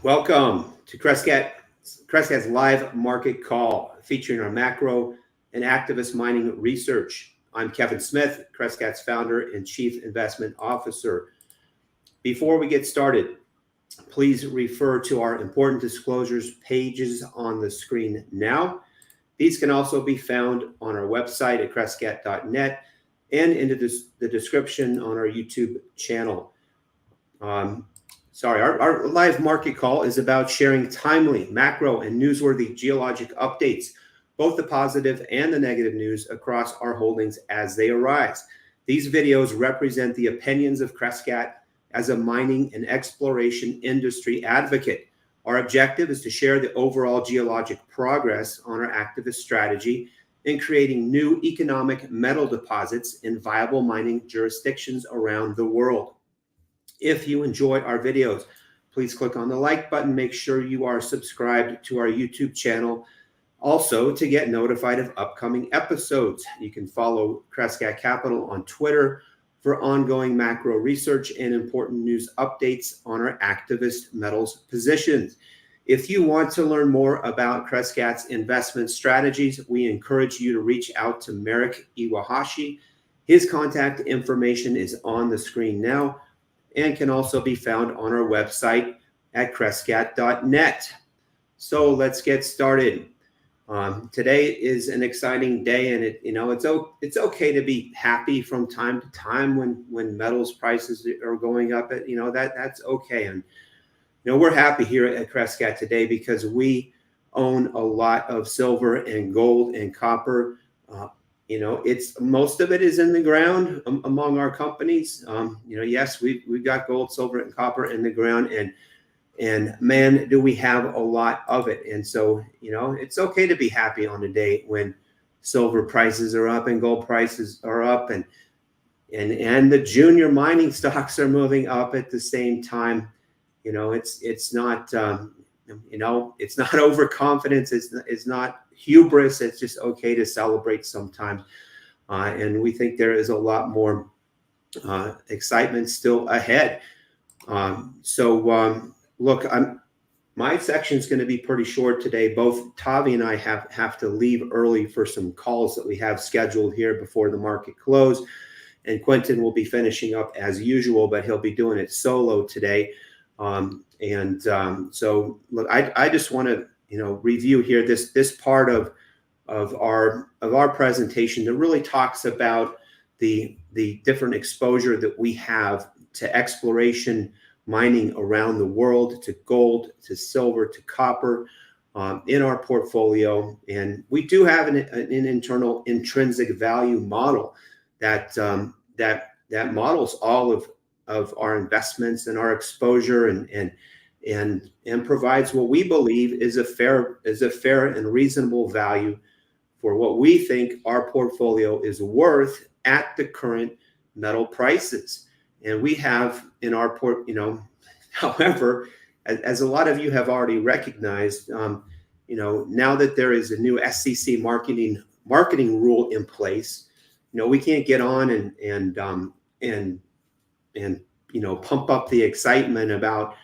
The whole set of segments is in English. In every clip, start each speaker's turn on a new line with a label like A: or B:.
A: Welcome to Crescat's live market call featuring our macro and activist mining research. I'm Kevin Smith, Crescat's founder and chief investment officer. Before we get started, please refer to our important disclosures pages on the screen now. These can also be found on our website at crescat.net and in the description on our YouTube channel. Our live market call is about sharing timely, macro, and newsworthy geologic updates, both the positive and the negative news across our holdings as they arise. These videos represent the opinions of Crescat as a mining and exploration industry advocate. Our objective is to share the overall geologic progress on our activist strategy in creating new economic metal deposits in viable mining jurisdictions around the world. If you enjoy our videos, please click on the like button. Make sure you are subscribed to our YouTube channel. Also, to get notified of upcoming episodes, you can follow Crescat Capital on Twitter for ongoing macro research and important news updates on our activist metals positions. If you want to learn more about Crescat's investment strategies, we encourage you to reach out to Merrick Iwahashi. His contact information is on the screen now and can also be found on our website at crescat.net. So let's get started. Today is an exciting day, and it's okay to be happy from time to time when metals prices are going up. That's okay, and we're happy here at Crescat today because we own a lot of silver and gold and copper. It's most of it is in the ground among our companies. Yes, we've got gold, silver, and copper in the ground, and man, do we have a lot of it. And so, it's okay to be happy on a day when silver prices are up and gold prices are up, and the junior mining stocks are moving up at the same time. It's not it's not overconfidence. It's not hubris. It's just okay to celebrate sometimes. And we think there is a lot more excitement still ahead. Look, my section is going to be pretty short today. Both Tavi and I have to leave early for some calls that we have scheduled here before the market close. And Quentin will be finishing up as usual, but he'll be doing it solo today. So look, I just want to review here this part of our presentation that really talks about the different exposure that we have to exploration mining around the world, to gold, to silver, to copper in our portfolio. And we do have an internal intrinsic value model that models all of our investments and our exposure and provides what we believe is a fair and reasonable value for what we think our portfolio is worth at the current metal prices. And we have in our however, as a lot of you have already recognized, now that there is a new SEC marketing rule in place, we can't get on and pump up the excitement about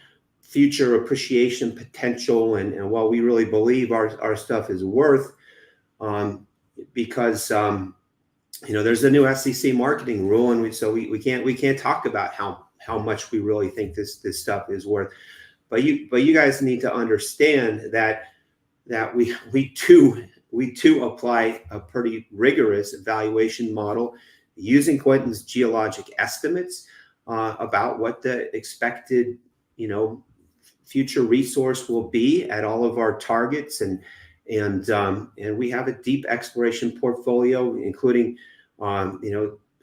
A: future appreciation potential and what we really believe our stuff is worth, because there's a new SEC marketing rule, and we can't talk about how much we really think this stuff is worth. But you guys need to understand that we too apply a pretty rigorous evaluation model using Quentin's geologic estimates about what the expected future resource will be at all of our targets, and we have a deep exploration portfolio, including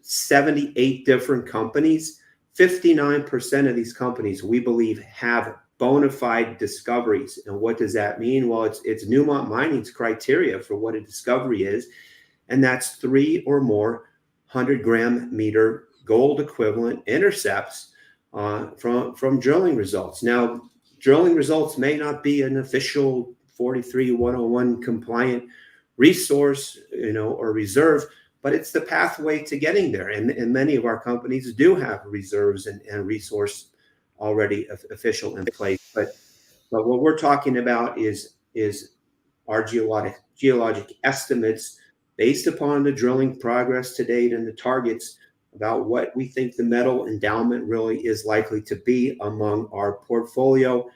A: 78 different companies. 59% of these companies we believe have bona fide discoveries. And what does that mean? Well, it's Newmont Mining's criteria for what a discovery is, and that's 3 or more 100-gram meter gold equivalent intercepts from drilling results. Now, drilling results may not be an official 43-101 compliant resource, or reserve, but it's the pathway to getting there. And many of our companies do have reserves and resource already official in place. But But what we're talking about is our geologic estimates based upon the drilling progress to date and the targets about what we think the metal endowment really is likely to be among our portfolio.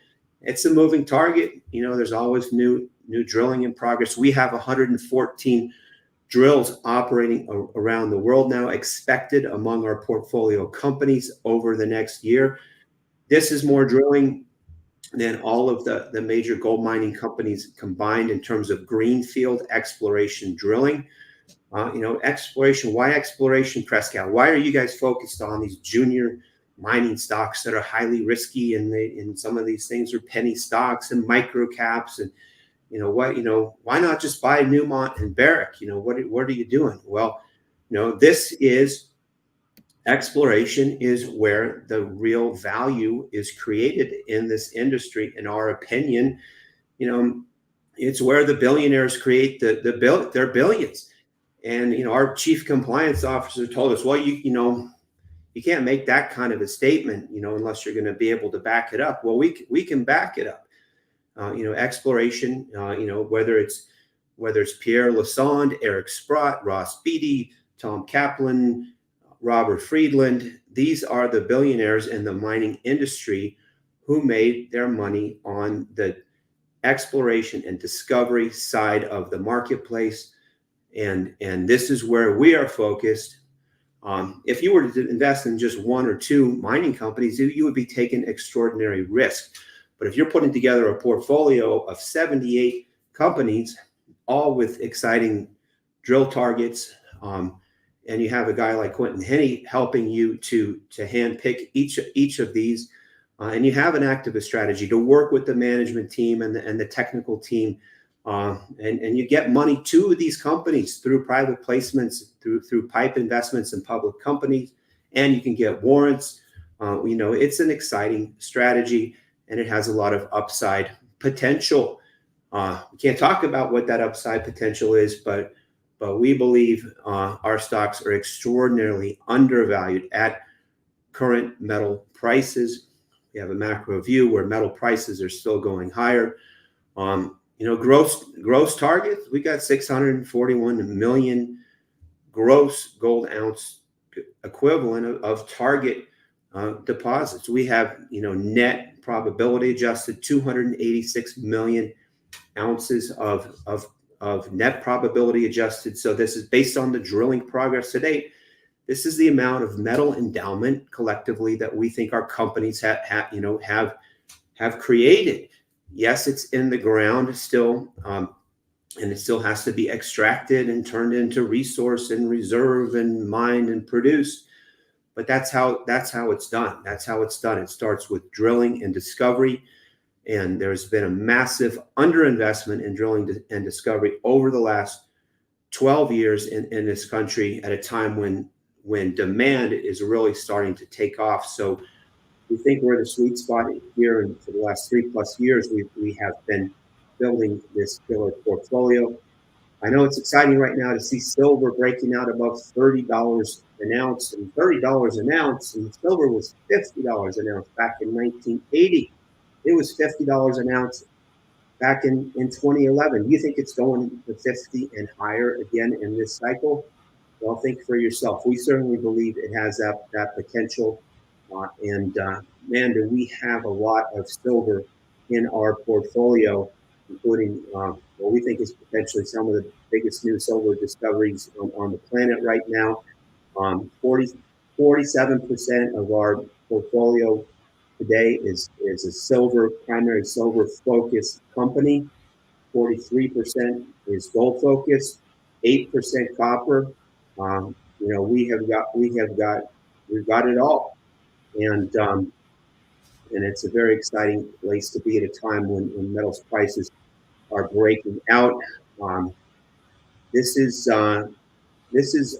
A: It's a moving target. There's always new drilling in progress. We have 114 drills operating around the world now expected among our portfolio companies over the next year. This is more drilling than all of the major gold mining companies combined in terms of greenfield exploration drilling. Exploration. Why exploration, Crescat? Why are you guys focused on these junior mining stocks that are highly risky, and some of these things are penny stocks and micro caps? And why not just buy Newmont and Barrick? What are you doing? Well, this is exploration is where the real value is created in this industry, in our opinion. It's where the billionaires create their billions. And our chief compliance officer told us, well, you can't make that kind of a statement, unless you're going to be able to back it up. Well, we can back it up. Exploration, whether it's Pierre Lassonde, Eric Sprott, Ross Beatty, Tom Kaplan, Robert Friedland, these are the billionaires in the mining industry who made their money on the exploration and discovery side of the marketplace. And this is where we are focused. If you were to invest in just one or two mining companies, you would be taking extraordinary risk. But if you're putting together a portfolio of 78 companies, all with exciting drill targets, and you have a guy like Quentin Henney helping you to handpick each of these, and you have an activist strategy to work with the management team and the technical team, and you get money to these companies through private placements, through PIPE investments in public companies, and you can get warrants. It's an exciting strategy, and it has a lot of upside potential. We can't talk about what that upside potential is, but we believe our stocks are extraordinarily undervalued at current metal prices. We have a macro view where metal prices are still going higher. Gross targets, we got 641 million gross gold ounce equivalent of target deposits. We have, net probability adjusted 286 million ounces of net probability adjusted. So this is based on the drilling progress to date. This is the amount of metal endowment collectively that we think our companies have created. Yes, it's in the ground still, and it still has to be extracted and turned into resource and reserve and mined and produced. But that's how it's done. That's how it's done. It starts with drilling and discovery. And there's been a massive underinvestment in drilling and discovery over the last 12 years in this country at a time when demand is really starting to take off. So we think we're the sweet spot here, and for the last 3+ years, we have been building this killer portfolio. I know it's exciting right now to see silver breaking out above $30 an ounce, and $30 an ounce, and silver was $50 an ounce back in 1980. It was $50 an ounce back in 2011. You think it's going to 50 and higher again in this cycle? Well, think for yourself. We certainly believe it has that potential. Man, do we have a lot of silver in our portfolio, including what we think is potentially some of the biggest new silver discoveries on the planet right now. 47% of our portfolio today is a primary silver focused company. 43% is gold focused, 8% copper. We've got it all, and it's a very exciting place to be at a time when metals prices are breaking out. This is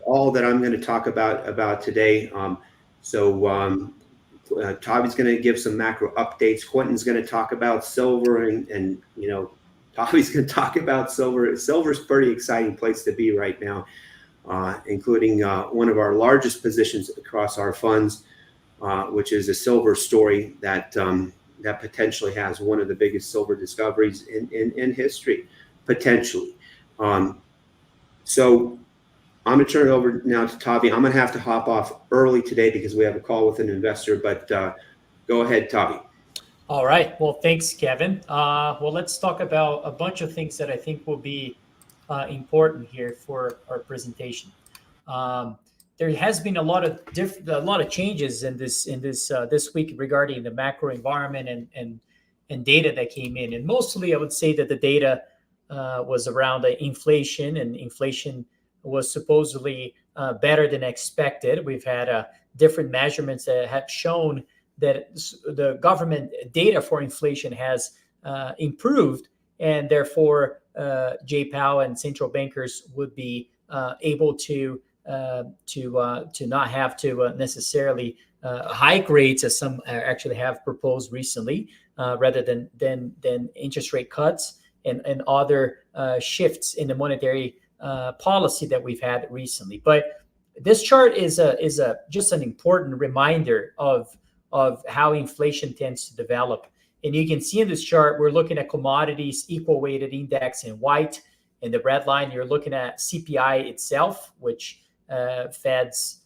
A: all that I'm going to talk about today. Toby's going to give some macro updates. Quentin's going to talk about silver, and Toby's going to talk about silver. Silver's a pretty exciting place to be right now, including one of our largest positions across our funds, which is a silver story that that potentially has one of the biggest silver discoveries in history, potentially. So I'm going to turn it over now to Tavi. I'm going to have to hop off early today because we have a call with an investor, but go ahead, Tavi.
B: All right. Well, thanks, Kevin. Well, let's talk about a bunch of things that I think will be important here for our presentation. There has been a lot of changes in this week regarding the macro environment and data that came in, and mostly I would say that the data was around the inflation, and inflation was supposedly better than expected. We've had different measurements that have shown that the government data for inflation has improved, and therefore J-Powell and central bankers would be able to not have to necessarily hike rates, as some actually have proposed recently, rather than interest rate cuts and other shifts in the monetary policy that we've had recently. But this chart is just an important reminder of how inflation tends to develop. And you can see in this chart, we're looking at commodities, equal weighted index in white. In the red line, you're looking at CPI itself, which Fed's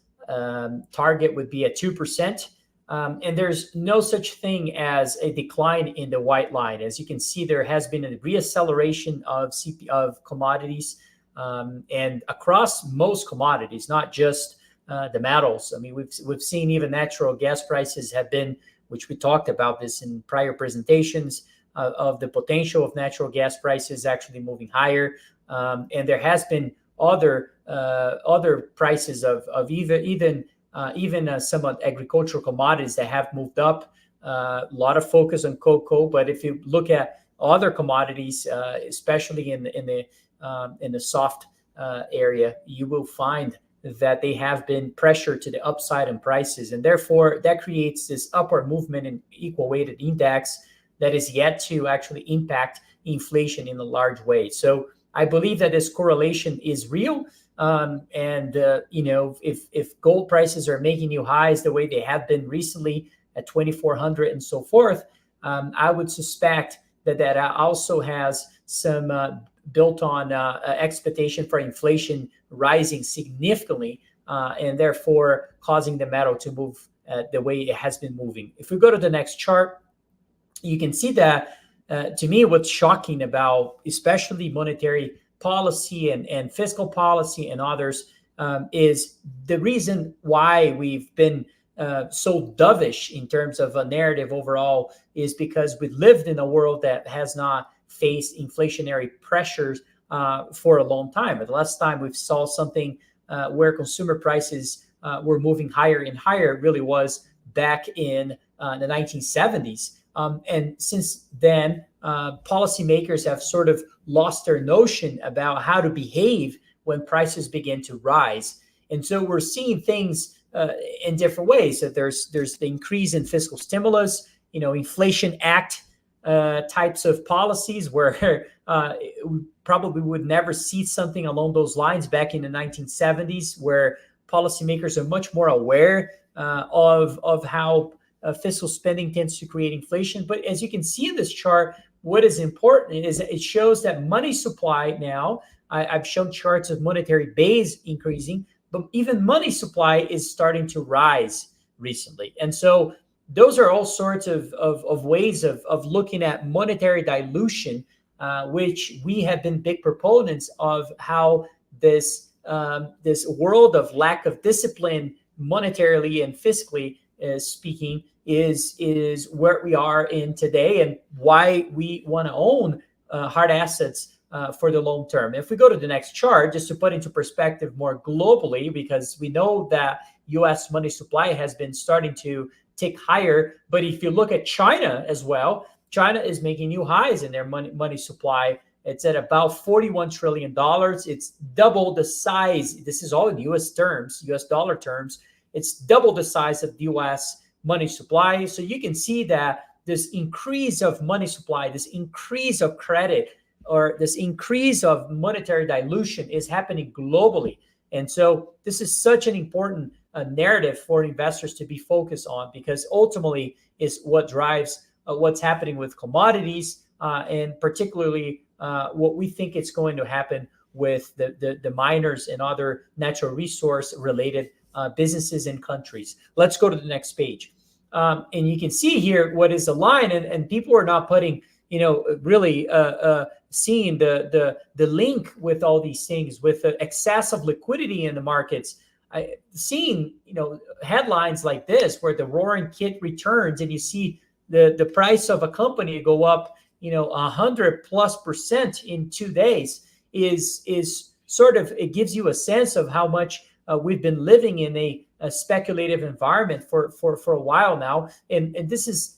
B: target would be at 2%. And there's no such thing as a decline in the white line. As you can see, there has been a reacceleration of commodities and across most commodities, not just the metals. I mean, we've seen even natural gas prices have been, which we talked about this in prior presentations, of the potential of natural gas prices actually moving higher. And there has been other prices of even some agricultural commodities that have moved up. A lot of focus on cocoa, but if you look at other commodities, especially in the soft area, you will find that they have been pressured to the upside in prices, and therefore that creates this upward movement in equal weighted index that is yet to actually impact inflation in a large way. So I believe that this correlation is real. If gold prices are making new highs the way they have been recently at 2,400 and so forth, I would suspect that also has some built on expectation for inflation rising significantly, and therefore causing the metal to move the way it has been moving. If we go to the next chart, you can see that to me, what's shocking about especially monetary policy and fiscal policy and others is the reason why we've been so dovish in terms of a narrative overall is because we lived in a world that has not faced inflationary pressures for a long time. But the last time we saw something where consumer prices were moving higher and higher really was back in the 1970s. And since then, policymakers have sort of lost their notion about how to behave when prices begin to rise. And so we're seeing things in different ways. So there's the increase in fiscal stimulus, Inflation Act types of policies where we probably would never see something along those lines back in the 1970s, where policymakers are much more aware of how fiscal spending tends to create inflation. But as you can see in this chart, what is important is that it shows that money supply now, I've shown charts of monetary base increasing, but even money supply is starting to rise recently. And so those are all sorts of ways of looking at monetary dilution, which we have been big proponents of how this world of lack of discipline monetarily and fiscally speaking is where we are in today, and why we want to own hard assets for the long term. If we go to the next chart, just to put into perspective more globally, because we know that U.S. money supply has been starting to tick higher, but if you look at China as well, China is making new highs in their money supply. It's at about $41 trillion. It's double the size. This is all in U.S. terms, U.S. dollar terms. It's double the size of the U.S. money supply. So you can see that this increase of money supply, this increase of credit, or this increase of monetary dilution is happening globally. And so this is such an important narrative for investors to be focused on, because ultimately is what drives what's happening with commodities, and particularly what we think is going to happen with the miners and other natural resource related businesses and countries. Let's go to the next page. And you can see here what is the line, and people are not putting, really seeing the link with all these things, with the excessive liquidity in the markets. Seeing headlines like this where the roaring kit returns, and you see the price of a company go up 100+% in 2 days is sort of, it gives you a sense of how much we've been living in a speculative environment for a while now, and this is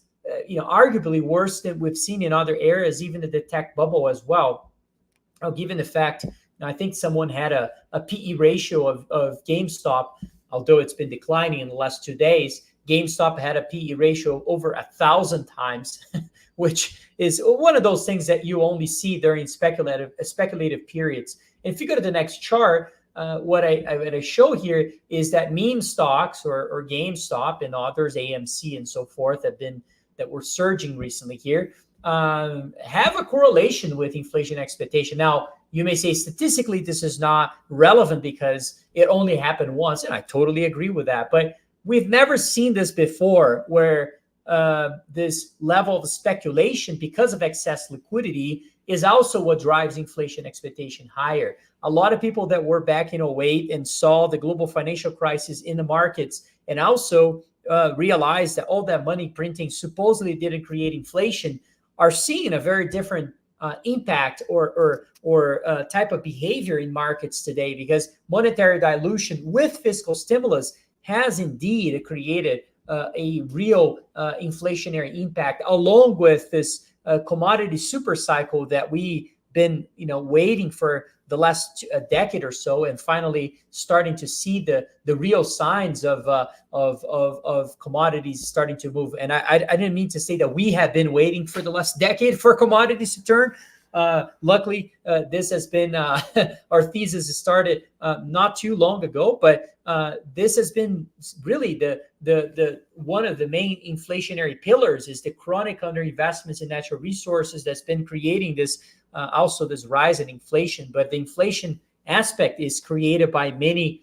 B: arguably worse than we've seen in other areas, even the tech bubble as well. Given the fact, I think someone had a PE ratio of GameStop, although it's been declining in the last 2 days. GameStop had a PE ratio over 1,000 times, which is one of those things that you only see during speculative periods. And if you go to the next chart, what I show here is that meme stocks or GameStop and others, AMC and so forth, that were surging recently here, have a correlation with inflation expectation. Now, you may say statistically this is not relevant because it only happened once, and I totally agree with that. But we've never seen this before, where this level of speculation because of excess liquidity is also what drives inflation expectation higher. A lot of people that were back in 2008 and saw the global financial crisis in the markets, and also realized that all that money printing supposedly didn't create inflation, are seeing a very different impact or type of behavior in markets today, because monetary dilution with fiscal stimulus has indeed created a real inflationary impact, along with this commodity super cycle that we've been waiting for the last decade or so, and finally starting to see the real signs of commodities starting to move. And I didn't mean to say that we have been waiting for the last decade for commodities to turn. Luckily, this has been our thesis started not too long ago, but this has been really the one of the main inflationary pillars is the chronic underinvestments in natural resources that's been creating this also this rise in inflation. But the inflation aspect is created by many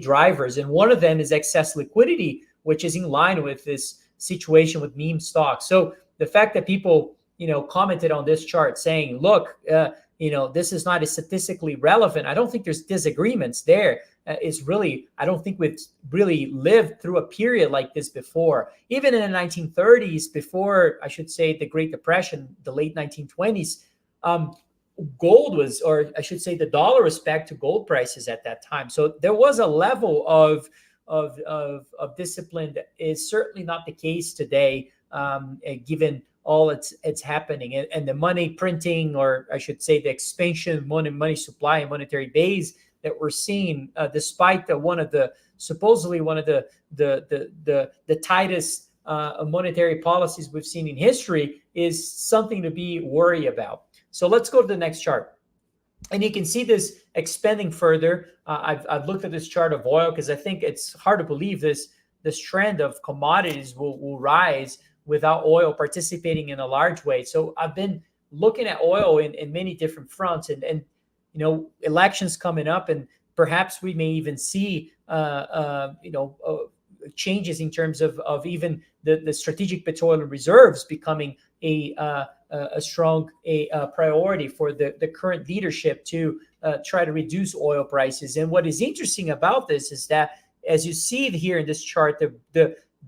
B: drivers, and one of them is excess liquidity, which is in line with this situation with meme stocks. So the fact that people commented on this chart saying, look, this is not as statistically relevant, I don't think there's disagreements there. It's really, I don't think we've really lived through a period like this before. Even in the 1930s, before, I should say, the Great Depression, the late 1920s, gold was, or I should say the dollar was back to gold prices at that time. So there was a level of discipline that is certainly not the case today, given all it's happening, and the money printing, or I should say the expansion of money supply and monetary base that we're seeing, despite supposedly one of the tightest monetary policies we've seen in history, is something to be worried about. So let's go to the next chart. And you can see this expanding further. I've looked at this chart of oil because I think it's hard to believe this trend of commodities will rise without oil participating in a large way. So I've been looking at oil in many different fronts, and elections coming up, and perhaps we may even see changes in terms of even the strategic petroleum reserves becoming a strong priority for the current leadership to try to reduce oil prices. And what is interesting about this is that, as you see here in this chart,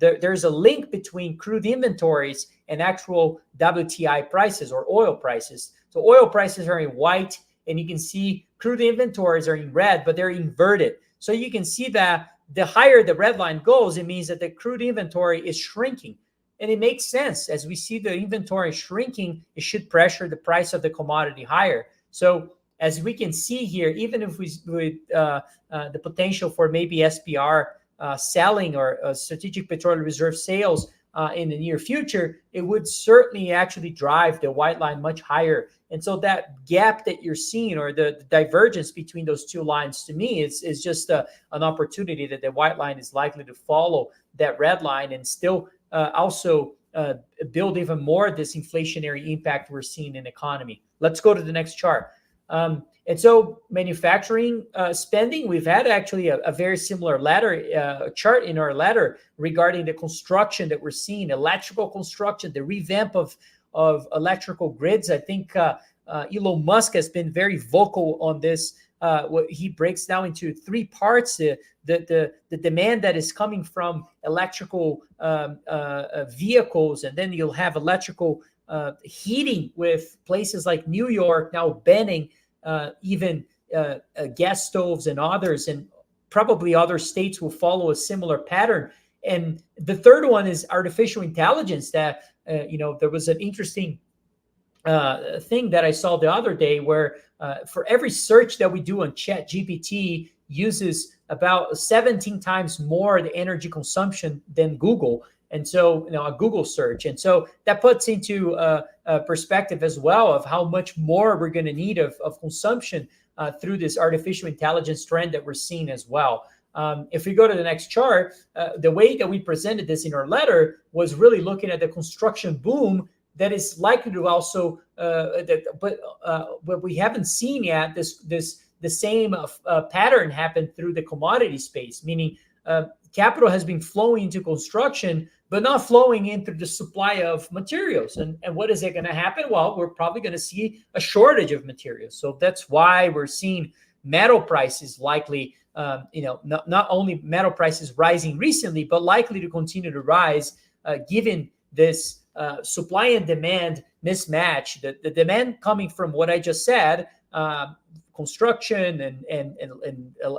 B: there's a link between crude inventories and actual WTI prices or oil prices. So oil prices are in white, and you can see crude inventories are in red, but they're inverted. So you can see that the higher the red line goes, it means that the crude inventory is shrinking. And it makes sense. As we see the inventory shrinking, it should pressure the price of the commodity higher. So as we can see here, even if the potential for maybe SPR selling or strategic petroleum reserve sales in the near future, it would certainly actually drive the white line much higher. And so that gap that you're seeing, or the divergence between those two lines, to me is just an opportunity that the white line is likely to follow that red line, and still also build even more this inflationary impact we're seeing in the economy. Let's go to the next chart. And so manufacturing spending, we've had actually a very similar chart in our letter regarding the construction that we're seeing, electrical construction, the revamp of electrical grids. I think Elon Musk has been very vocal on this. What he breaks down into three parts: the demand that is coming from electrical vehicles, and then you'll have electrical heating, with places like New York now banning even gas stoves and others, and probably other states will follow a similar pattern. And the third one is artificial intelligence. That there was an interesting thing that I saw the other day, where for every search that we do on ChatGPT uses about 17 times more the energy consumption than Google. And so, a Google search. And so that puts into a perspective as well of how much more we're going to need of consumption through this artificial intelligence trend that we're seeing as well. If we go to the next chart, the way that we presented this in our letter was really looking at the construction boom that is likely to also, but we haven't seen yet the same pattern happen through the commodity space, meaning capital has been flowing into construction, but not flowing into the supply of materials. And what is it going to happen? Well, we're probably going to see a shortage of materials. So that's why we're seeing metal prices likely, not only metal prices rising recently, but likely to continue to rise, given this supply and demand mismatch. The demand coming from what I just said, construction and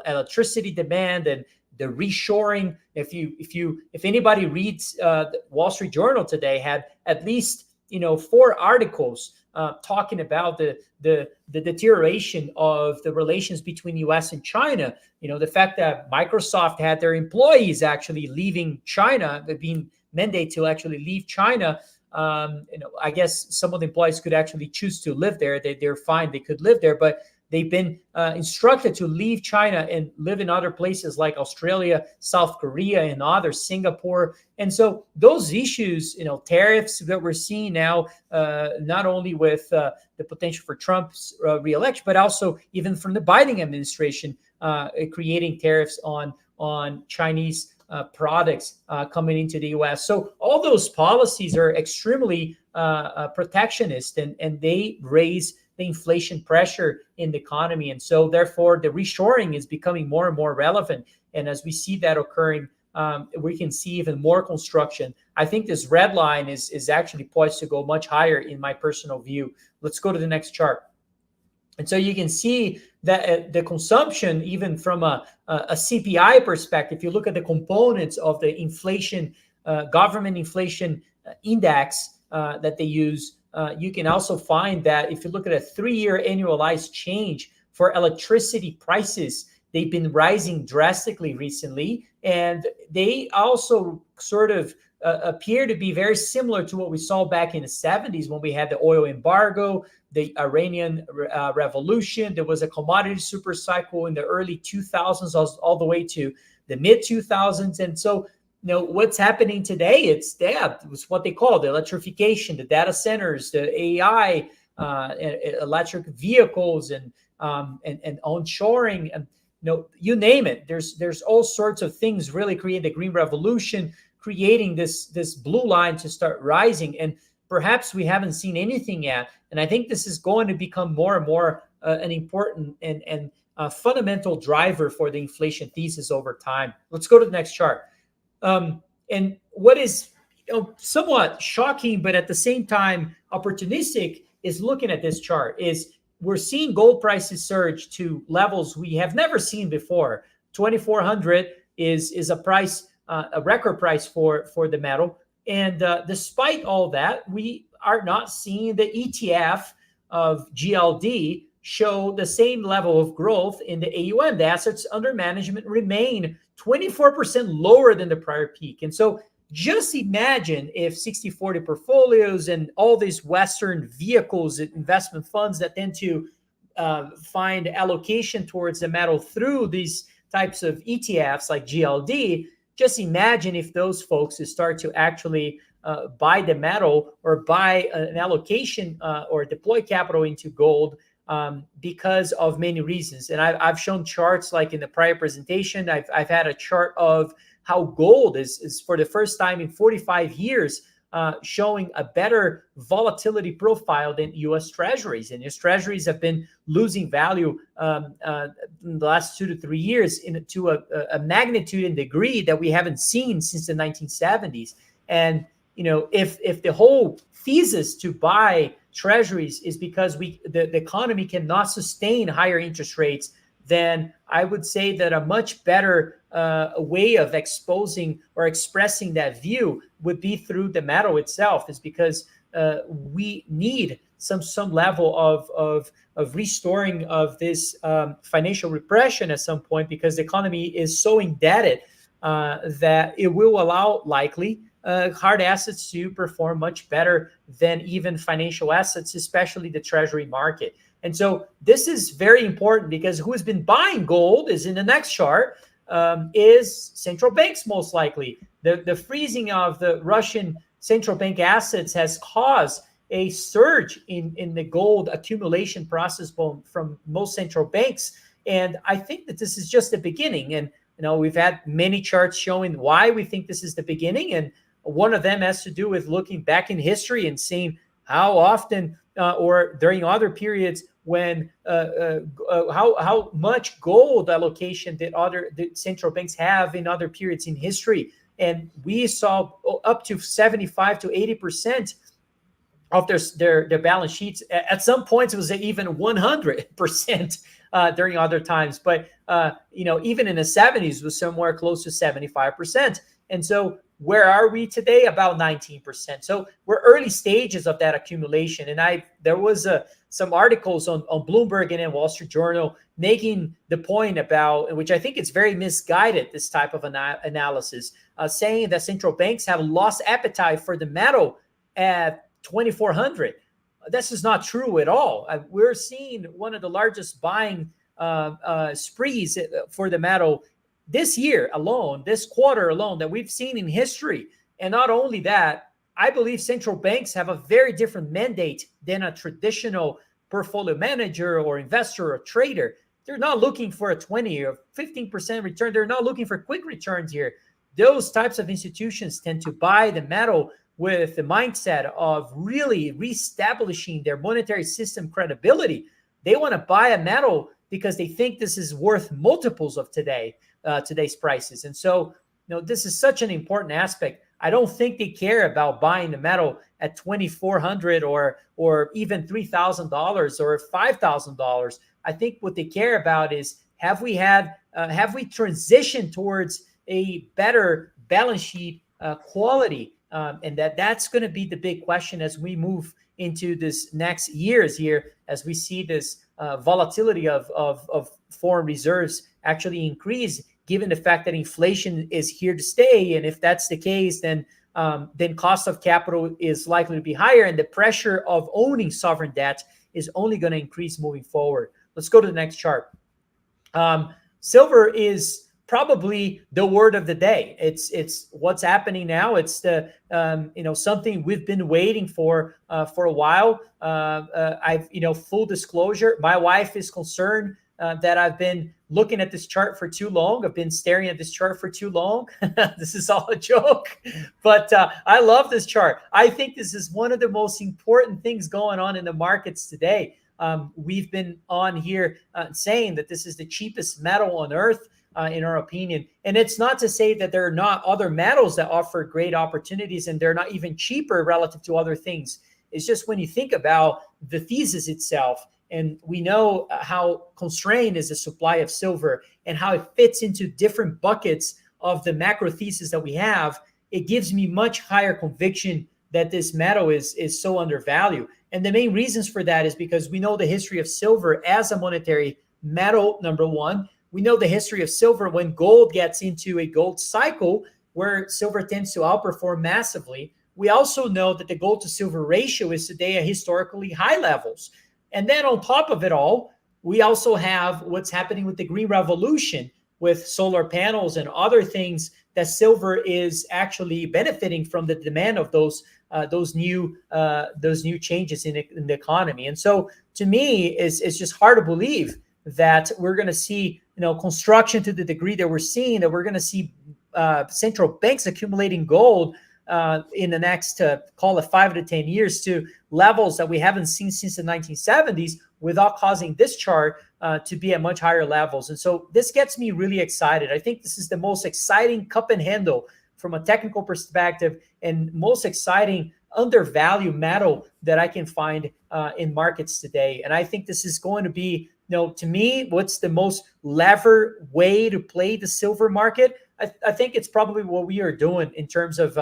B: electricity demand, and the reshoring. If anybody reads the Wall Street Journal today, had at least 4 articles talking about the deterioration of the relations between U.S. and China. The fact that Microsoft had their employees actually leaving China, being mandated to actually leave China. I guess some of the employees could actually choose to live there. They're fine; they could live there, but they've been instructed to leave China and live in other places like Australia, South Korea, and others, Singapore. And so those issues, tariffs that we're seeing now, not only with the potential for Trump's reelection, but also even from the Biden administration, creating tariffs on Chinese products coming into the U.S. So all those policies are extremely protectionist, and they raise the inflation pressure in the economy. And so therefore the reshoring is becoming more and more relevant. And as we see that occurring, we can see even more construction. I think this red line is actually poised to go much higher in my personal view. Let's go to the next chart. And so you can see that the consumption, even from a CPI perspective, if you look at the components of the inflation, government inflation index that they use, you can also find that if you look at a 3-year annualized change for electricity prices, they've been rising drastically recently. And they also sort of appear to be very similar to what we saw back in the 70s when we had the oil embargo, the Iranian revolution. There was a commodity super cycle in the early 2000s, all the way to the mid 2000s. And so, what's happening today, it's what they call the electrification, the data centers, the AI, electric vehicles, and onshoring, and you name it. There's all sorts of things really creating the green revolution, creating this blue line to start rising. And perhaps we haven't seen anything yet. And I think this is going to become more and more an important and fundamental driver for the inflation thesis over time. Let's go to the next chart. And what is somewhat shocking, but at the same time opportunistic, is looking at this chart. Is we're seeing gold prices surge to levels we have never seen before. 2,400 is a price, a record price for the metal. And despite all that, we are not seeing the ETF of GLD show the same level of growth in the AUM. The assets under management remain 24% lower than the prior peak. And so just imagine if 60-40 portfolios and all these Western vehicles, investment funds that tend to find allocation towards the metal through these types of ETFs like GLD, just imagine if those folks start to actually buy the metal or buy an allocation or deploy capital into gold because of many reasons. And I've shown charts like in the prior presentation. I've had a chart of how gold is for the first time in 45 years showing a better volatility profile than U.S. Treasuries. And U.S. Treasuries have been losing value in the last 2 to 3 years to a magnitude and degree that we haven't seen since the 1970s. And if the whole thesis to buy Treasuries is because the economy cannot sustain higher interest rates, then I would say that a much better way of exposing or expressing that view would be through the metal itself, is because we need some level of restoring of this financial repression at some point, because the economy is so indebted that it will allow likely hard assets to perform much better than even financial assets, especially the treasury market. And so this is very important, because who has been buying gold is in the next chart, is central banks most likely. The freezing of the Russian central bank assets has caused a surge in the gold accumulation process from most central banks. And I think that this is just the beginning. And we've had many charts showing why we think this is the beginning. And one of them has to do with looking back in history and seeing how often or during other periods when how much gold allocation did central banks have in other periods in history. And we saw up to 75 to 80% of their balance sheets. At some points, it was even 100% during other times. But even in the 70s, it was somewhere close to 75%. And so where are we today? About 19%. So we're early stages of that accumulation. And there was some articles on Bloomberg and in Wall Street Journal making the point about, which I think it's very misguided, this type of analysis, saying that central banks have lost appetite for the metal at 2,400. This is not true at all. We're seeing one of the largest buying sprees for the metal this year alone, this quarter alone, that we've seen in history. And not only that, I believe central banks have a very different mandate than a traditional portfolio manager or investor or trader. They're not looking for a 20 or 15% return. They're not looking for quick returns here. Those types of institutions tend to buy the metal with the mindset of really reestablishing their monetary system credibility. They want to buy a metal because they think this is worth multiples of today's prices. And so, this is such an important aspect. I don't think they care about buying the metal at $2,400 or even $3,000 or $5,000. I think what they care about is have we transitioned towards a better balance sheet quality, and that's going to be the big question as we move into this next years here, as we see this volatility of foreign reserves actually increase, given the fact that inflation is here to stay. And if that's the case, then cost of capital is likely to be higher, and the pressure of owning sovereign debt is only going to increase moving forward. Let's go to the next chart. Silver is probably the word of the day. It's what's happening now. It's the something we've been waiting for a while. Full disclosure, my wife is concerned that I've been looking at this chart for too long. I've been staring at this chart for too long. This is all a joke, but I love this chart. I think this is one of the most important things going on in the markets today. We've been on here saying that this is the cheapest metal on earth, in our opinion. And it's not to say that there are not other metals that offer great opportunities and they're not even cheaper relative to other things. It's just when you think about the thesis itself, and we know how constrained is the supply of silver and how it fits into different buckets of the macro thesis that we have, it gives me much higher conviction that this metal is so undervalued. And the main reasons for that is because we know the history of silver as a monetary metal, number one. We know the history of silver when gold gets into a gold cycle where silver tends to outperform massively. We also know that the gold to silver ratio is today at historically high levels. And then on top of it all, we also have what's happening with the green revolution with solar panels and other things that silver is actually benefiting from the demand of those new changes in the economy. And so to me, it's just hard to believe that we're going to see construction to the degree that we're seeing, that we're going to see central banks accumulating gold in the next, call it 5 to 10 years, to levels that we haven't seen since the 1970s, without causing this chart to be at much higher levels. And so this gets me really excited. I think this is the most exciting cup and handle from a technical perspective, and most exciting undervalued metal that I can find in markets today. And I think this is going to be, to me, what's the most lever way to play the silver market? I think it's probably what we are doing in terms of,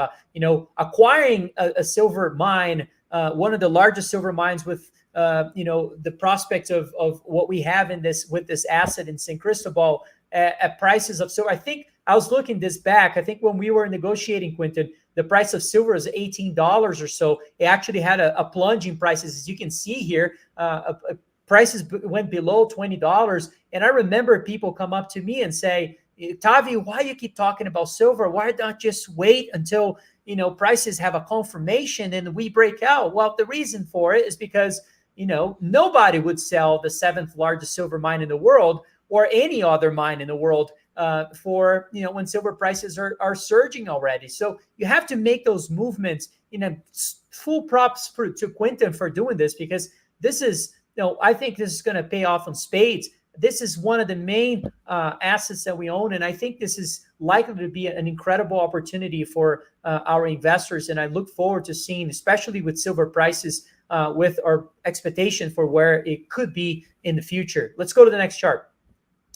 B: acquiring a silver mine, one of the largest silver mines with, the prospect of what we have with this asset in San Cristobal at prices of silver. I think I was looking this back. I think when we were negotiating, Quinton, the price of silver is $18 or so. It actually had a plunge in prices, as you can see here. Prices went below $20. And I remember people come up to me and say, Tavi, why you keep talking about silver? Why not just wait until, prices have a confirmation and we break out? Well, the reason for it is because, nobody would sell the 7th largest silver mine in the world, or any other mine in the world, for, when silver prices are surging already. So you have to make those movements. Full props to Quinton for doing this, because this is, I think this is going to pay off in spades. This is one of the main assets that we own, and I think this is likely to be an incredible opportunity for our investors. And I look forward to seeing, especially with silver prices, with our expectation for where it could be in the future. Let's go to the next chart.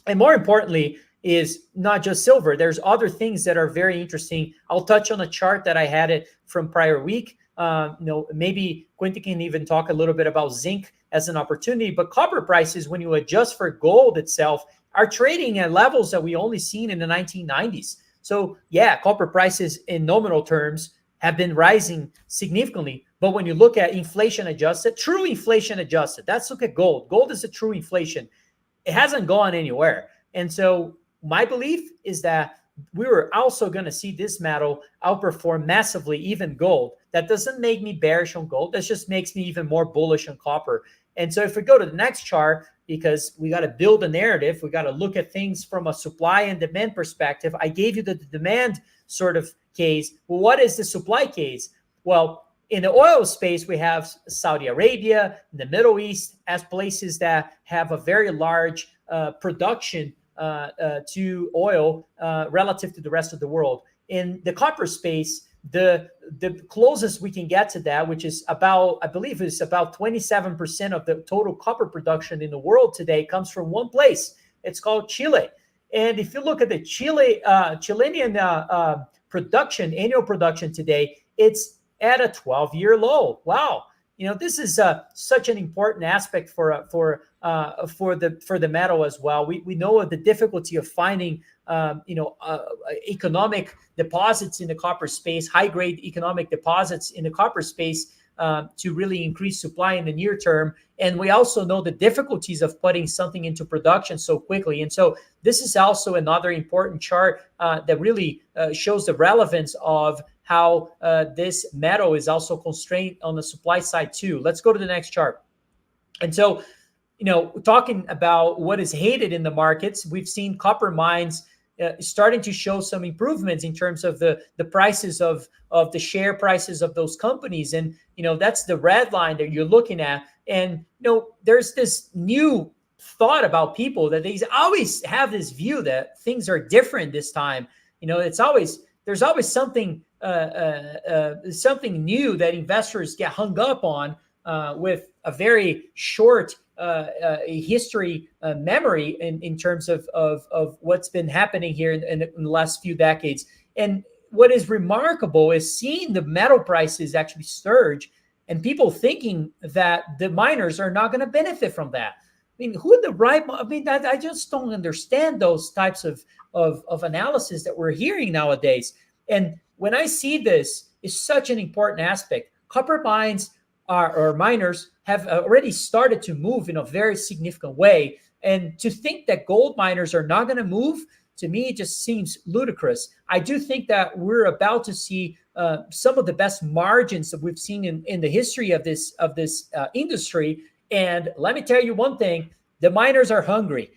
B: And more importantly, is not just silver. There's other things that are very interesting. I'll touch on a chart that I had it from prior week. Maybe Quinton can even talk a little bit about zinc as an opportunity, but copper prices, when you adjust for gold itself, are trading at levels that we only seen in the 1990s. So yeah, copper prices in nominal terms have been rising significantly. But when you look at inflation adjusted, true inflation adjusted, let's look at gold. Gold is a true inflation. It hasn't gone anywhere. And so my belief is that we were also going to see this metal outperform massively, even gold. That doesn't make me bearish on gold. That just makes me even more bullish on copper. And so if we go to the next chart, because we got to build a narrative, we got to look at things from a supply and demand perspective. I gave you the demand sort of case. Well, what is the supply case? Well, in the oil space, we have Saudi Arabia, the Middle East, as places that have a very large production to oil relative to the rest of the world. In the copper space, the closest we can get to that, which is about, I believe it's about 27% of the total copper production in the world today, comes from one place. It's called Chile. And if you look at the Chilean production, annual production today, it's at a 12-year low. Wow. This is such an important aspect for the metal as well. We know of the difficulty of finding economic deposits in the copper space, high-grade economic deposits in the copper space, to really increase supply in the near term. And we also know the difficulties of putting something into production so quickly. And so this is also another important chart that really shows the relevance of how this metal is also constrained on the supply side too. Let's go to the next chart. And so, talking about what is hated in the markets, we've seen copper mines starting to show some improvements in terms of the prices of the share prices of those companies. And, that's the red line that you're looking at. And, there's this new thought about people that they always have this view that things are different this time. There's always something new that investors get hung up on with a very short history memory in terms of what's been happening here in the last few decades. And what is remarkable is seeing the metal prices actually surge and people thinking that the miners are not going to benefit from that. I mean, I just don't understand those types of analysis that we're hearing nowadays. And when I see this, is such an important aspect. Copper mines or miners have already started to move in a very significant way. And to think that gold miners are not going to move, to me, it just seems ludicrous. I do think that we're about to see some of the best margins that we've seen in the history of this industry. And let me tell you one thing, the miners are hungry.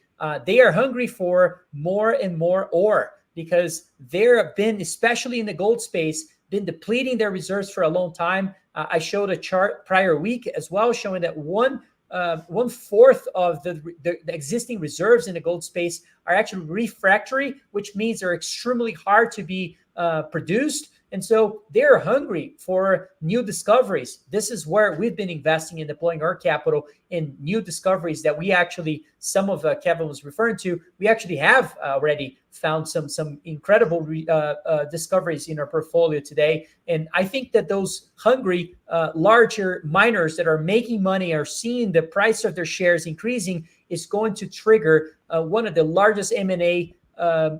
B: They are hungry for more and more ore because there have been, especially in the gold space, been depleting their reserves for a long time. I showed a chart prior week as well showing that one fourth of the existing reserves in the gold space are actually refractory, which means they're extremely hard to be produced. And so they're hungry for new discoveries. This is where we've been investing in deploying our capital in new discoveries that we actually, some of Kevin was referring to, we actually have already found some incredible discoveries in our portfolio today. And I think that those hungry, larger miners that are making money are seeing the price of their shares increasing is going to trigger one of the largest M&A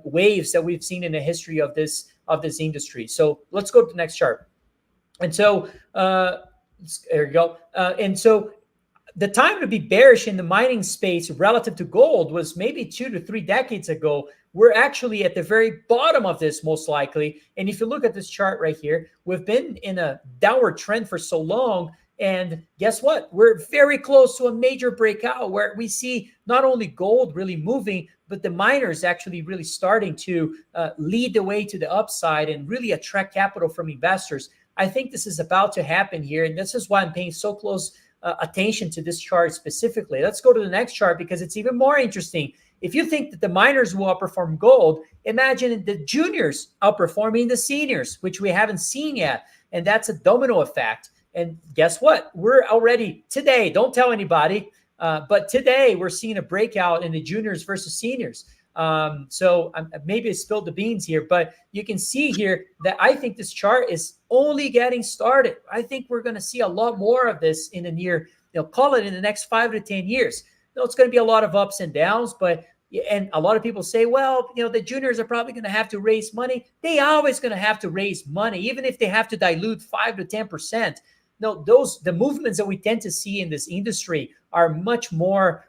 B: waves that we've seen in the history of this industry. So let's go to the next chart. And so there you go. And so the time to be bearish in the mining space relative to gold was maybe 2 to 3 decades ago. We're actually at the very bottom of this most likely. And if you look at this chart right here, we've been in a downward trend for so long. And guess what? We're very close to a major breakout where we see not only gold really moving, but the miners actually really starting to lead the way to the upside and really attract capital from investors. I think this is about to happen here. And this is why I'm paying so close attention to this chart specifically. Let's go to the next chart because it's even more interesting. If you think that the miners will outperform gold, imagine the juniors outperforming the seniors, which we haven't seen yet. And that's a domino effect. And guess what? We're already today, don't tell anybody, but today we're seeing a breakout in the juniors versus seniors. So maybe I spilled the beans here, but you can see here that I think this chart is only getting started. I think we're going to see a lot more of this in the near, call it in the next 5 to 10 years. It's going to be a lot of ups and downs, and a lot of people say, well, the juniors are probably going to have to raise money. They always going to have to raise money, even if they have to dilute 5 to 10%. No, the movements that we tend to see in this industry are much more,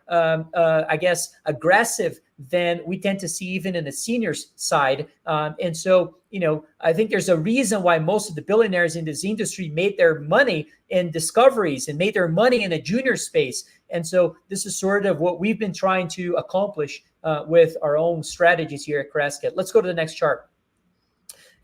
B: aggressive than we tend to see even in the seniors side. And so, I think there's a reason why most of the billionaires in this industry made their money in discoveries and made their money in the junior space. And so this is sort of what we've been trying to accomplish with our own strategies here at Crescat. Let's go to the next chart.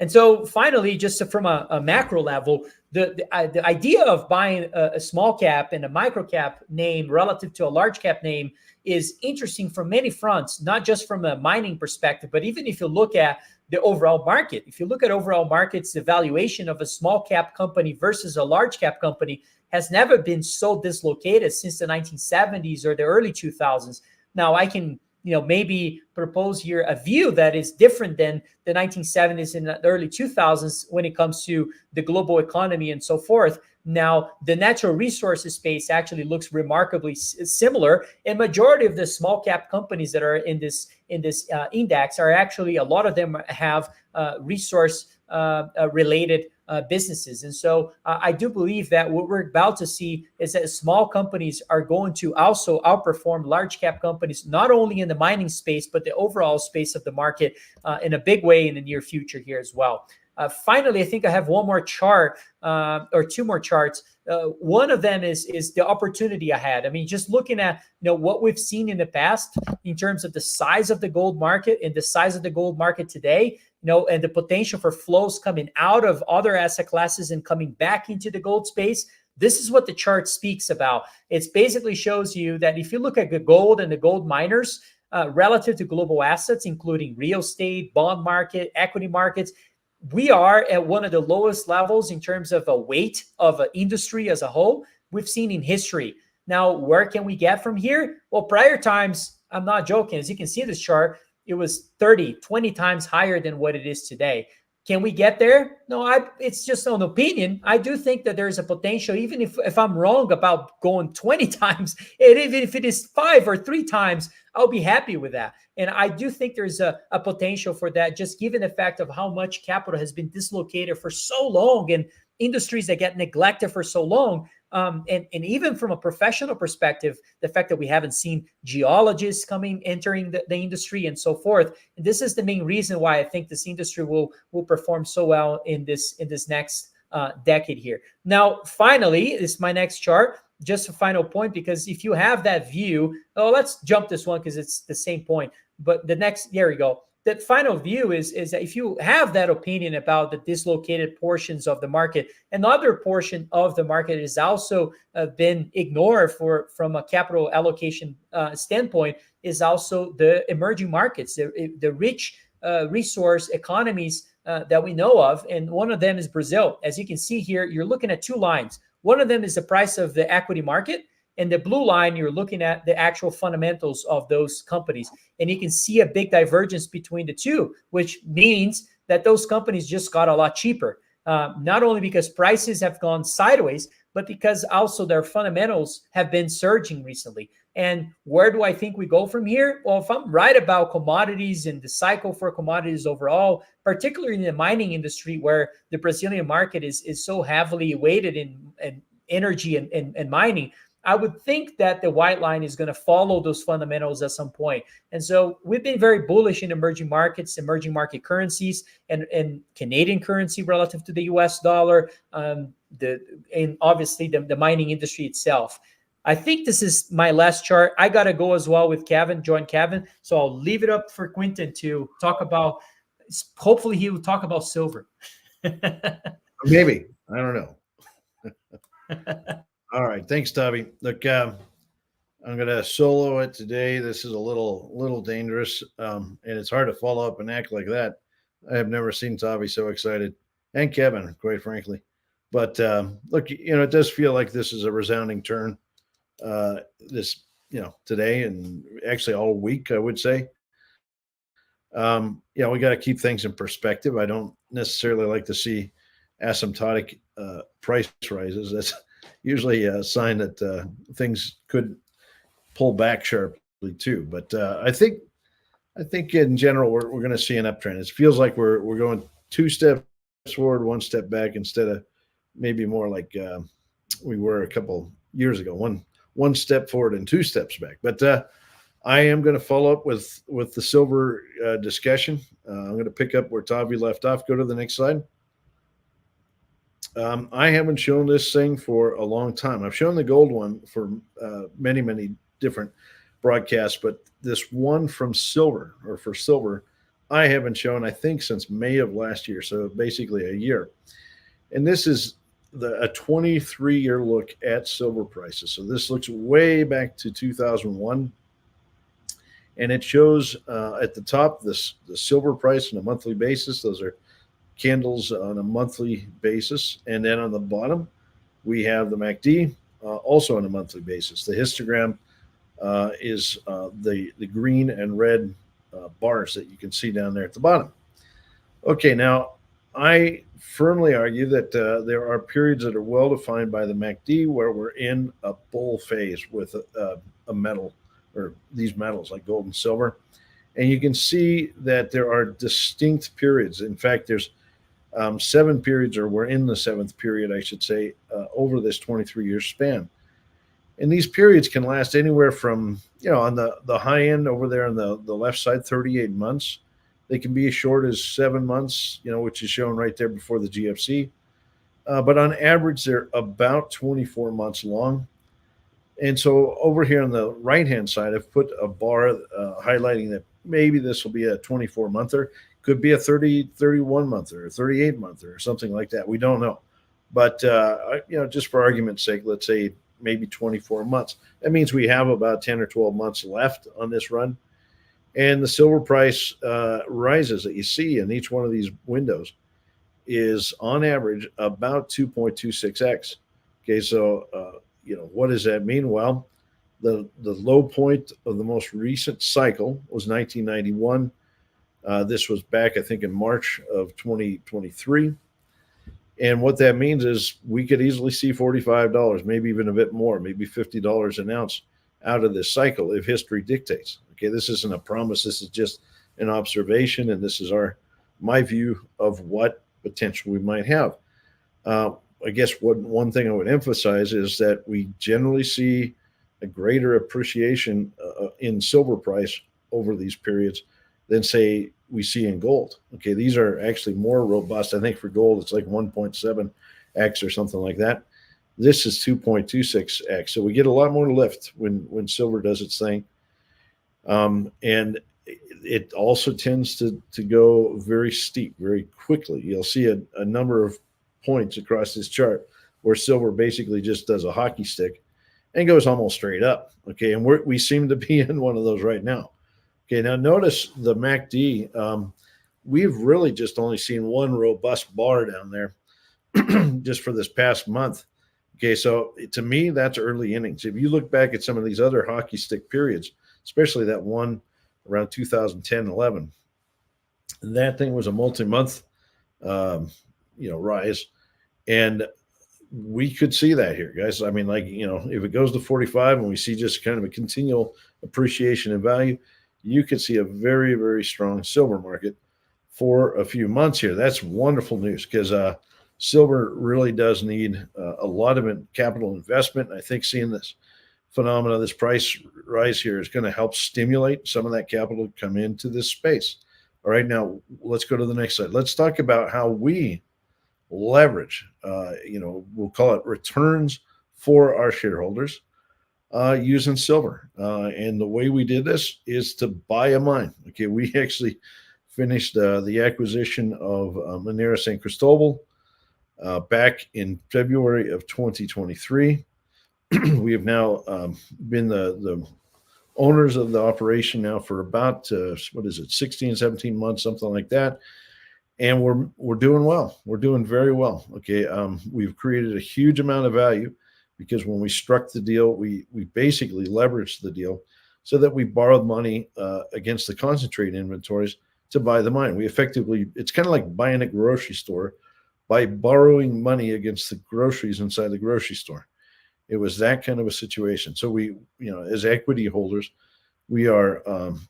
B: And so finally, just from a macro level, the idea of buying a small cap and a micro cap name relative to a large cap name is interesting from many fronts, not just from a mining perspective, but even if you look at the overall market. If you look at overall markets, the valuation of a small cap company versus a large cap company has never been so dislocated since the 1970s or the early 2000s. Now, I can maybe propose here a view that is different than the 1970s and the early 2000s when it comes to the global economy and so forth. Now, the natural resources space actually looks remarkably similar. And majority of the small cap companies that are in this index are actually, a lot of them have resource related businesses. And so I do believe that what we're about to see is that small companies are going to also outperform large cap companies, not only in the mining space, but the overall space of the market in a big way in the near future here as well. Finally, I think I have one more chart or two more charts. One of them is the opportunity ahead. I mean, just looking at what we've seen in the past in terms of the size of the gold market and the size of the gold market today, and the potential for flows coming out of other asset classes and coming back into the gold space. This is what the chart speaks about. It basically shows you that if you look at the gold and the gold miners relative to global assets, including real estate, bond market, equity markets, we are at one of the lowest levels in terms of a weight of an industry as a whole we've seen in history. Now, where can we get from here? Well, prior times, I'm not joking. As you can see in this chart, it was 30, 20 times higher than what it is today. Can we get there? No, it's just an opinion. I do think that there's a potential, even if I'm wrong about going 20 times, and even if it is 5 or 3 times, I'll be happy with that. And I do think there's a potential for that, just given the fact of how much capital has been dislocated for so long and industries that get neglected for so long. And even from a professional perspective, the fact that we haven't seen geologists entering the industry and so forth. And this is the main reason why I think this industry will perform so well in this next decade here. Now, finally, this is my next chart. Just a final point, because if you have that view, let's jump this one because it's the same point. But the next, there we go. That final view is that if you have that opinion about the dislocated portions of the market, another portion of the market is also been ignored from a capital allocation standpoint, is also the emerging markets, the rich resource economies that we know of. And one of them is Brazil. As you can see here, you're looking at two lines. One of them is the price of the equity market, and the blue line, you're looking at the actual fundamentals of those companies. And you can see a big divergence between the two, which means that those companies just got a lot cheaper. Not only because prices have gone sideways, but because also their fundamentals have been surging recently. And where do I think we go from here? Well, if I'm right about commodities and the cycle for commodities overall, particularly in the mining industry, where the Brazilian market is so heavily weighted in energy and mining, I would think that the white line is going to follow those fundamentals at some point. And so we've been very bullish in emerging markets, emerging market currencies, and Canadian currency relative to the US dollar, and obviously the mining industry itself. I think this is my last chart. I got to go as well with Kevin, join Kevin. So I'll leave it up for Quinton to talk about, hopefully he will talk about silver.
C: Maybe. I don't know. All right. Thanks, Tavi. Look, I'm going to solo it today. This is a little dangerous, and it's hard to follow up and act like that. I have never seen Tavi so excited, and Kevin, quite frankly. But look, it does feel like this is a resounding turn. Today and actually all week, I would say. We got to keep things in perspective. I don't necessarily like to see asymptotic price rises. That's usually a sign that things could pull back sharply too. But I think in general we're going to see an uptrend. It feels like we're going two steps forward, one step back, instead of maybe more like we were a couple years ago. One step forward and two steps back. But I am going to follow up with the silver discussion. I'm going to pick up where Tavi left off. Go to the next slide. I haven't shown this thing for a long time. I've shown the gold one for many, many different broadcasts, but this one for silver, I haven't shown, I think, since May of last year. So basically a year. And this is a 23-year look at silver prices. So this looks way back to 2001. And it shows at the top the silver price on a monthly basis. Those are candles on a monthly basis. And then on the bottom, we have the MACD also on a monthly basis. The histogram is the green and red bars that you can see down there at the bottom. Okay, now I firmly argue that there are periods that are well defined by the MACD where we're in a bull phase with a metal, or these metals like gold and silver. And you can see that there are distinct periods. In fact, there's 7 periods, or we're in the 7th period, I should say, over this 23-year span. And these periods can last anywhere from, on the high end over there on the left side, 38 months. They can be as short as 7 months, which is shown right there before the GFC. But on average, they're about 24 months long. And so over here on the right-hand side, I've put a bar highlighting that maybe this will be a 24-monther. Could be a 31-monther or 38-monther or something like that. We don't know. But, just for argument's sake, let's say maybe 24 months. That means we have about 10 or 12 months left on this run. And the silver price rises that you see in each one of these windows is on average about 2.26x. Okay, so, what does that mean? Well, the low point of the most recent cycle was 1991. This was back, I think, in March of 2023. And what that means is we could easily see $45, maybe even a bit more, maybe $50 an ounce out of this cycle if history dictates. Okay, this isn't a promise. This is just an observation, and this is my view of what potential we might have. I guess one thing I would emphasize is that we generally see a greater appreciation in silver price over these periods than, say, we see in gold. Okay, these are actually more robust. I think for gold, it's like 1.7x or something like that. This is 2.26x. So we get a lot more lift when silver does its thing. And it also tends to go very steep, very quickly. You'll see a number of points across this chart where silver basically just does a hockey stick and goes almost straight up. Okay, and we seem to be in one of those right now. Okay, now notice the MACD. We've really just only seen one robust bar down there just for this past month. Okay, so to me, that's early innings. If you look back at some of these other hockey stick periods, especially that one around 2010-11, that thing was a multi-month, rise, and we could see that here, guys. I mean, if it goes to 45 and we see just kind of a continual appreciation in value, you could see a very, very strong silver market for a few months here. That's wonderful news because silver really does need a lot of capital investment. And I think seeing this phenomena, this price rise here, is going to help stimulate some of that capital to come into this space. All right, now let's go to the next slide. Let's talk about how we leverage, we'll call it returns for our shareholders using silver. And the way we did this is to buy a mine. Okay, we actually finished the acquisition of Minera San Cristobal back in February of 2023. We have now been the owners of the operation now for about 16, 17 months, something like that. And we're doing well. We're doing very well. Okay, we've created a huge amount of value because when we struck the deal, we basically leveraged the deal so that we borrowed money against the concentrate inventories to buy the mine. It's kind of like buying a grocery store by borrowing money against the groceries inside the grocery store. It was that kind of a situation. So we, as equity holders, we are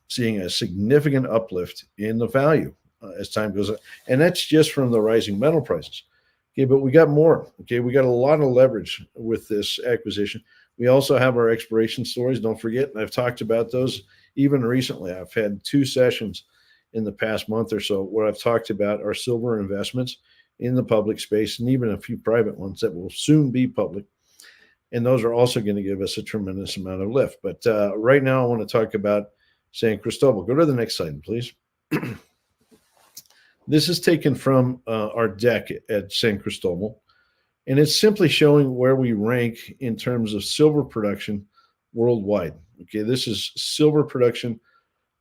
C: seeing a significant uplift in the value as time goes on. And that's just from the rising metal prices. Okay, but we got more. Okay, we got a lot of leverage with this acquisition. We also have our exploration stories. Don't forget, and I've talked about those even recently. I've had 2 sessions in the past month or so where I've talked about our silver investments in the public space and even a few private ones that will soon be public. And those are also going to give us a tremendous amount of lift. But right now I want to talk about San Cristobal. Go to the next slide, please. This is taken from our deck at San Cristobal, and it's simply showing where we rank in terms of silver production worldwide. Okay, this is silver production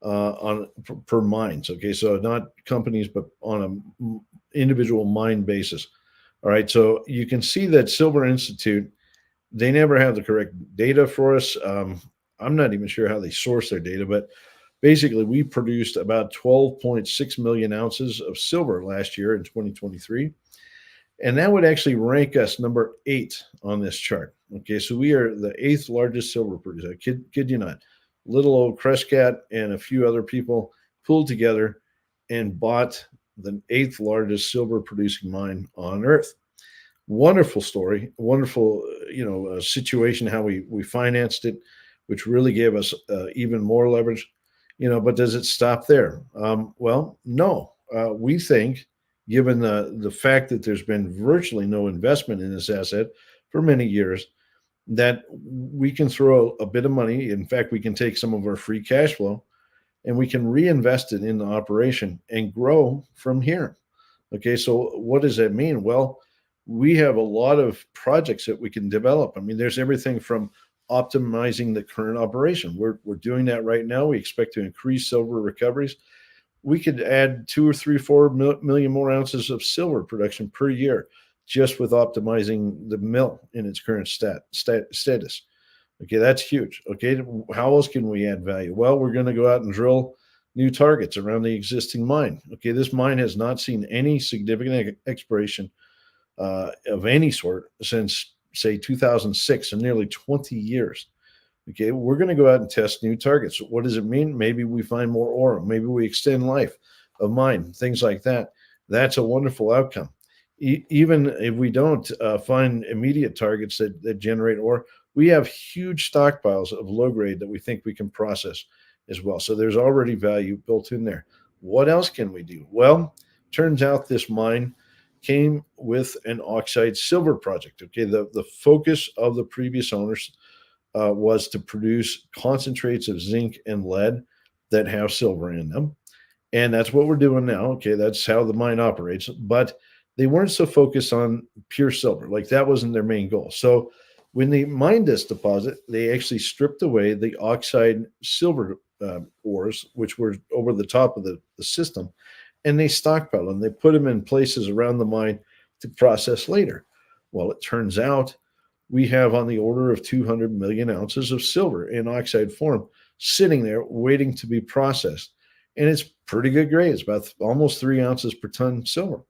C: per mines. Okay, so not companies, but on an individual mine basis. All right, so you can see that Silver Institute, they never have the correct data for us. I'm not even sure how they source their data, but basically we produced about 12.6 million ounces of silver last year in 2023. And that would actually rank us number 8 on this chart. Okay, so we are the 8th largest silver producer. Kid you not. Little old Crescat and a few other people pulled together and bought the 8th largest silver producing mine on earth. Wonderful story, wonderful, situation, how we financed it, which really gave us even more leverage, but does it stop there? Well, no, we think, given the fact that there's been virtually no investment in this asset for many years, that we can throw a bit of money. In fact, we can take some of our free cash flow and we can reinvest it in the operation and grow from here. Okay, so what does that mean? Well, we have a lot of projects that we can develop. I mean, there's everything from optimizing the current operation. We're doing that right now. We expect to increase silver recoveries. We could add 2 or 3, 4 million more ounces of silver production per year just with optimizing the mill in its current status. Okay, that's huge. Okay, how else can we add value? Well, we're going to go out and drill new targets around the existing mine. Okay, this mine has not seen any significant exploration of any sort since, say, 2006, in nearly 20 years. Okay, we're going to go out and test new targets. What does it mean? Maybe we find more ore. Maybe we extend life of mine, things like that. That's a wonderful outcome. even if we don't find immediate targets that generate ore, we have huge stockpiles of low grade that we think we can process as well. So there's already value built in there. What else can we do? Well, turns out this mine came with an oxide silver project. Okay, the focus of the previous owners was to produce concentrates of zinc and lead that have silver in them. And that's what we're doing now. Okay, that's how the mine operates. But they weren't so focused on pure silver. Like that wasn't their main goal. So when they mined this deposit, they actually stripped away the oxide silver ores, which were over the top of the system, and they stockpiled them. They put them in places around the mine to process later. Well, it turns out we have on the order of 200 million ounces of silver in oxide form sitting there waiting to be processed. And it's pretty good grade. It's about almost 3 ounces per ton silver.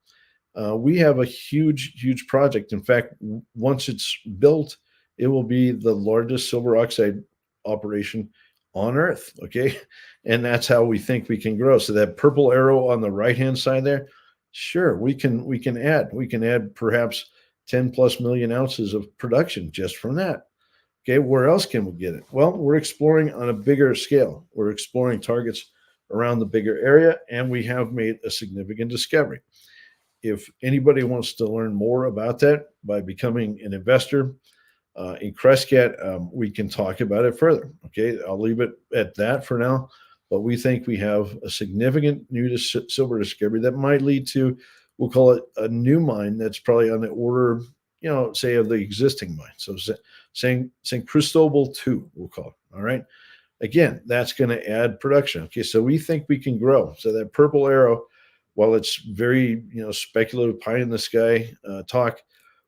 C: We have a huge project. In fact, once it's built, it will be the largest silver oxide operation on Earth. Okay, and that's how we think we can grow. So that purple arrow on the right hand side there, sure, we can add perhaps 10 plus million ounces of production just from that. Okay, where else can we get it? Well, we're exploring on a bigger scale. We're exploring targets around the bigger area, and we have made a significant discovery. If anybody wants to learn more about that by becoming an investor in Crescat, we can talk about it further. Okay, I'll leave it at that for now. But we think we have a significant new silver discovery that might lead to, we'll call it a new mine that's probably on the order, say of the existing mine. So San Cristobal 2, we'll call it. All right. Again, that's going to add production. Okay, so we think we can grow. So that purple arrow, while it's very speculative pie in the sky talk,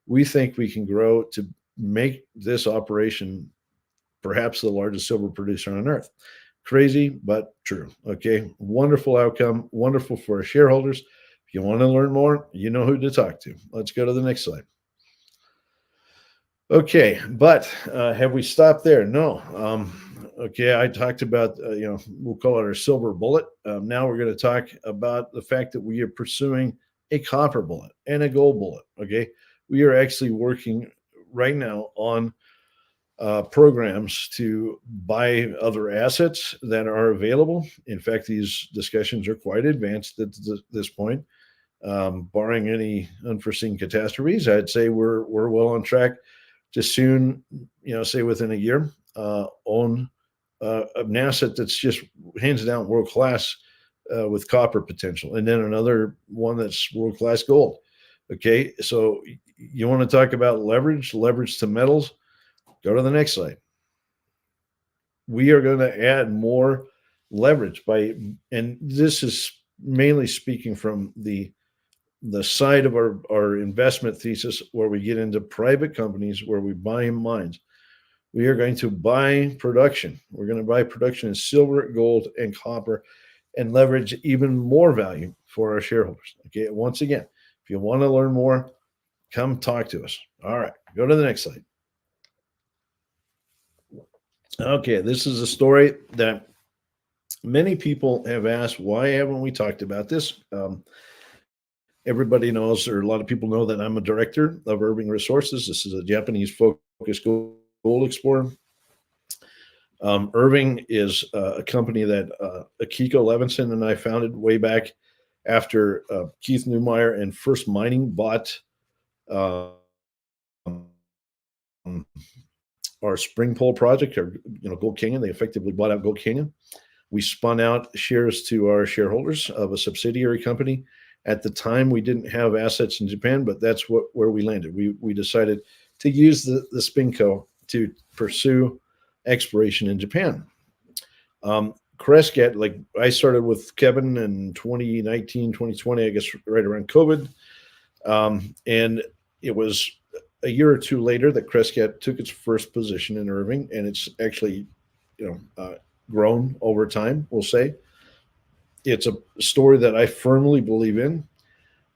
C: we think we can grow to make this operation perhaps the largest silver producer on Earth. Crazy, but true. Okay, wonderful outcome, wonderful for our shareholders. If you want to learn more, you know who to talk to. Let's go to the next slide. Okay, but have we stopped there? No. Okay, I talked about, we'll call it our silver bullet. Now we're going to talk about the fact that we are pursuing a copper bullet and a gold bullet. Okay, we are actually working right now on programs to buy other assets that are available. In fact, these discussions are quite advanced at this point. Barring any unforeseen catastrophes, I'd say we're well on track to soon, say within a year, own an asset that's just hands down world class with copper potential, and then another one that's world class gold. Okay, so you want to talk about leverage to metals? Go to the next slide. We are going to add more leverage and this is mainly speaking from the side of our investment thesis where we get into private companies where we buy mines. We are going to buy production. We're going to buy production in silver, gold, and copper and leverage even more value for our shareholders. Okay, once again, if you want to learn more, come talk to us. All right, go to the next slide. Okay, this is a story that many people have asked, why haven't we talked about this? Everybody knows, or a lot of people know, that I'm a director of Irving Resources. This is a Japanese-focused gold explorer. Irving is a company that Akiko Levinson and I founded way back after Keith Neumeyer and First Mining bought our Spring Pole project, or Gold Canyon. They effectively bought out Gold Canyon. We spun out shares to our shareholders of a subsidiary company. At the time, we didn't have assets in Japan, but that's where we landed. We decided to use the SpinCo to pursue exploration in Japan. Crescat, like I started with Kevin in 2019, 2020, I guess right around COVID. And it was a year or two later that Crescat took its first position in Irving, and it's actually, grown over time, we'll say. It's a story that I firmly believe in.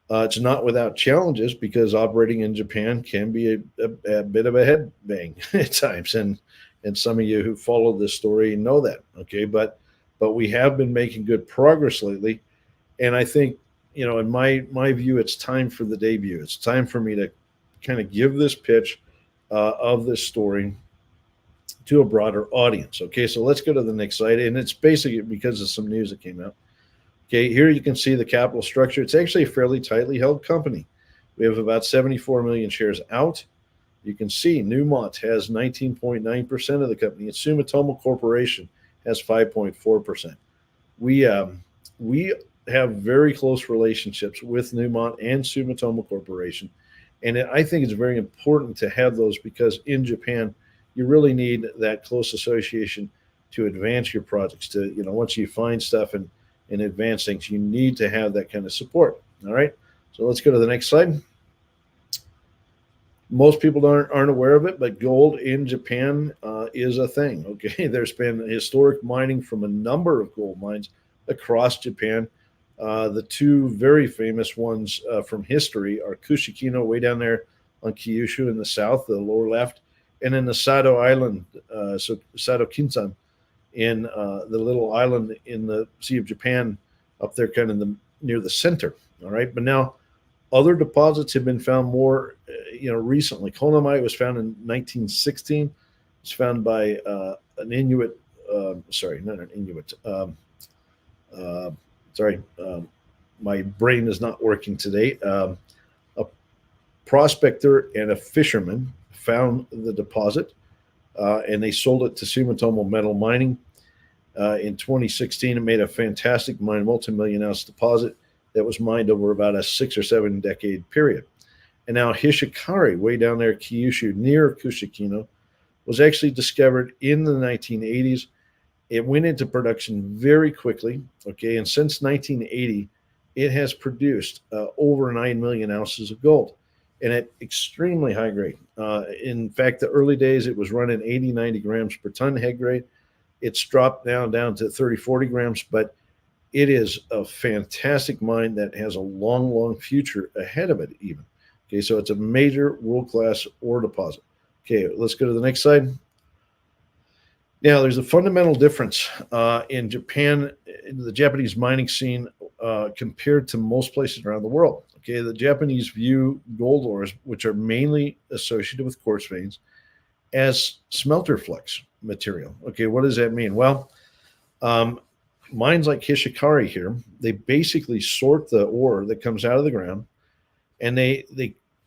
C: It's not without challenges, because operating in Japan can be a bit of a headbang at times. And some of you who follow this story know that. Okay. But we have been making good progress lately. And I think, in my view, it's time for the debut. It's time for me to kind of give this pitch of this story to a broader audience. Okay, so let's go to the next slide. And it's basically because of some news that came out. Okay, here you can see the capital structure. It's actually a fairly tightly held company. We have about 74 million shares out. You can see Newmont has 19.9% of the company, and Sumitomo Corporation has 5.4%. We have very close relationships with Newmont and Sumitomo Corporation, and I think it's very important to have those because in Japan, you really need that close association to advance your projects. To once you find stuff and advance things, you need to have that kind of support. All right, so let's go to the next slide. Most people aren't aware of it, but gold in Japan is a thing. Okay, there's been historic mining from a number of gold mines across Japan. The two very famous ones from history are Kushikino, way down there on Kyushu in the south, the lower left, and then the Sado Island, so Sado Kinsan, in the little island in the Sea of Japan, up there, kind of near the center. All right, but now other deposits have been found more, recently. Konamai was found in 1916. It's found by an Inuit. Sorry, not an Inuit. My brain is not working today. A prospector and a fisherman found the deposit, and they sold it to Sumitomo Metal Mining in 2016. It made a fantastic mine, multi-million ounce deposit that was mined over about a 6 or 7 decade period. And now Hishikari, way down there, Kyushu, near Kushikino, was actually discovered in the 1980s. It went into production very quickly, okay, and since 1980, it has produced over 9 million ounces of gold, and at extremely high grade. In fact, the early days, it was running 80, 90 grams per ton head grade. It's dropped down to 30, 40 grams, but it is a fantastic mine that has a long, long future ahead of it even. Okay, so it's a major world-class ore deposit. Okay, let's go to the next slide. Now, there's a fundamental difference in Japan, in the Japanese mining scene, compared to most places around the world. Okay, the Japanese view gold ores, which are mainly associated with quartz veins, as smelter flux material. Okay, what does that mean? Well, mines like Hishikari here, they basically sort the ore that comes out of the ground, and they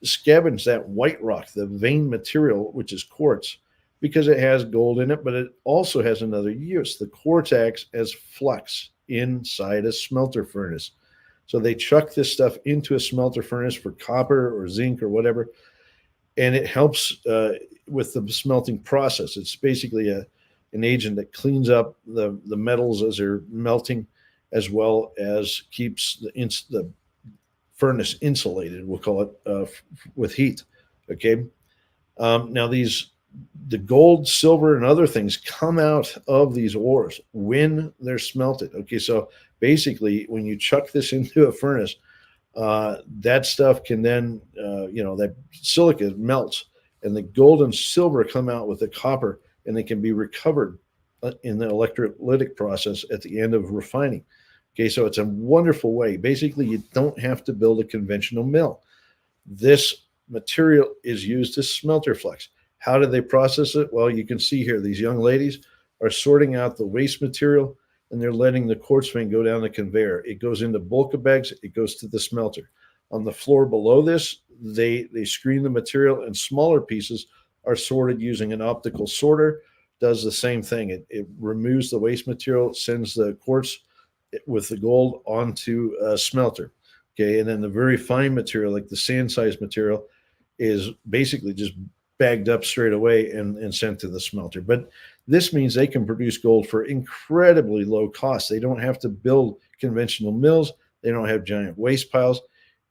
C: scavenge that white rock, the vein material, which is quartz, because it has gold in it, but it also has another use. The quartz acts as flux inside a smelter furnace. So they chuck this stuff into a smelter furnace for copper or zinc or whatever, and it helps with the smelting process. It's basically an agent that cleans up the metals as they're melting, as well as keeps the furnace insulated, we'll call it, with heat. Okay. Now the gold, silver, and other things come out of these ores when they're smelted. Okay, so basically, when you chuck this into a furnace, that stuff can then, that silica melts, and the gold and silver come out with the copper, and they can be recovered in the electrolytic process at the end of refining. Okay, so it's a wonderful way. Basically, you don't have to build a conventional mill. This material is used as smelter flux. How do they process it? Well, you can see here, these young ladies are sorting out the waste material, and they're letting the quartz vein go down the conveyor. It goes into bulk bags. It goes to the smelter. On the floor below this, they screen the material, and smaller pieces are sorted using an optical sorter. Does the same thing. It removes the waste material, sends the quartz with the gold onto a smelter. Okay, and then the very fine material, like the sand-sized material, is basically just bagged up straight away and sent to the smelter. But this means they can produce gold for incredibly low cost. They don't have to build conventional mills. They don't have giant waste piles.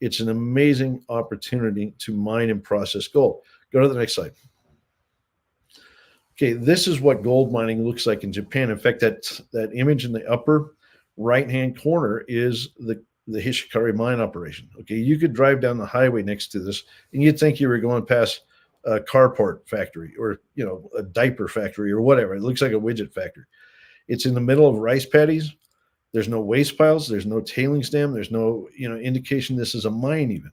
C: It's an amazing opportunity to mine and process gold. Go to the next slide. Okay, this is what gold mining looks like in Japan. In fact, that image in the upper right-hand corner is the Hishikari mine operation. Okay, you could drive down the highway next to this, and you'd think you were going past a carport factory or a diaper factory or whatever. It looks like a widget factory. It's in the middle of rice paddies, There's no waste piles. There's no tailings dam. There's no, indication this is a mine even.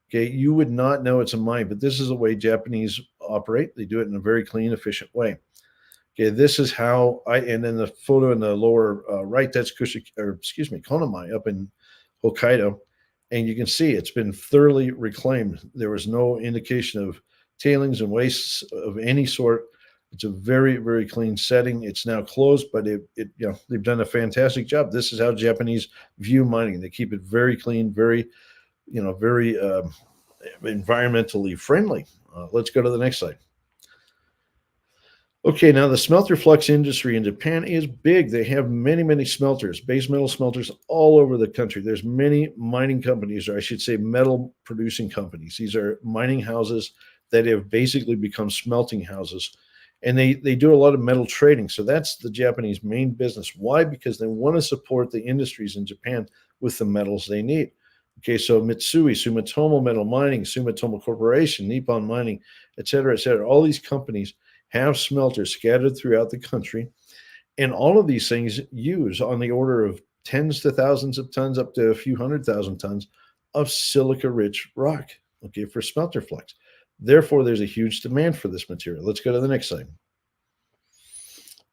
C: Okay, you would not know it's a mine, but this is the way Japanese operate. They do it in a very clean, efficient way. Okay, this is how and then the photo in the lower right, that's Konami up in Hokkaido. And you can see it's been thoroughly reclaimed. There was no indication of tailings and wastes of any sort. It's a very, very clean setting. It's now closed, but they've done a fantastic job. This is how Japanese view mining. They keep it very clean, very environmentally friendly. Let's go to the next slide. Okay, now the smelter flux industry in Japan is big. They have many, many smelters, base metal smelters all over the country. There's many mining companies, or I should say metal producing companies. These are mining houses that have basically become smelting houses. And they do a lot of metal trading. So that's the Japanese main business. Why? Because they want to support the industries in Japan with the metals they need. Okay, so Mitsui, Sumitomo Metal Mining, Sumitomo Corporation, Nippon Mining, et cetera, all these companies have smelters scattered throughout the country. And all of these things use on the order of tens to thousands of tons, up to a few 100,000 tons of silica-rich rock, okay, for smelter flux. Therefore, there's a huge demand for this material. Let's go to the next slide.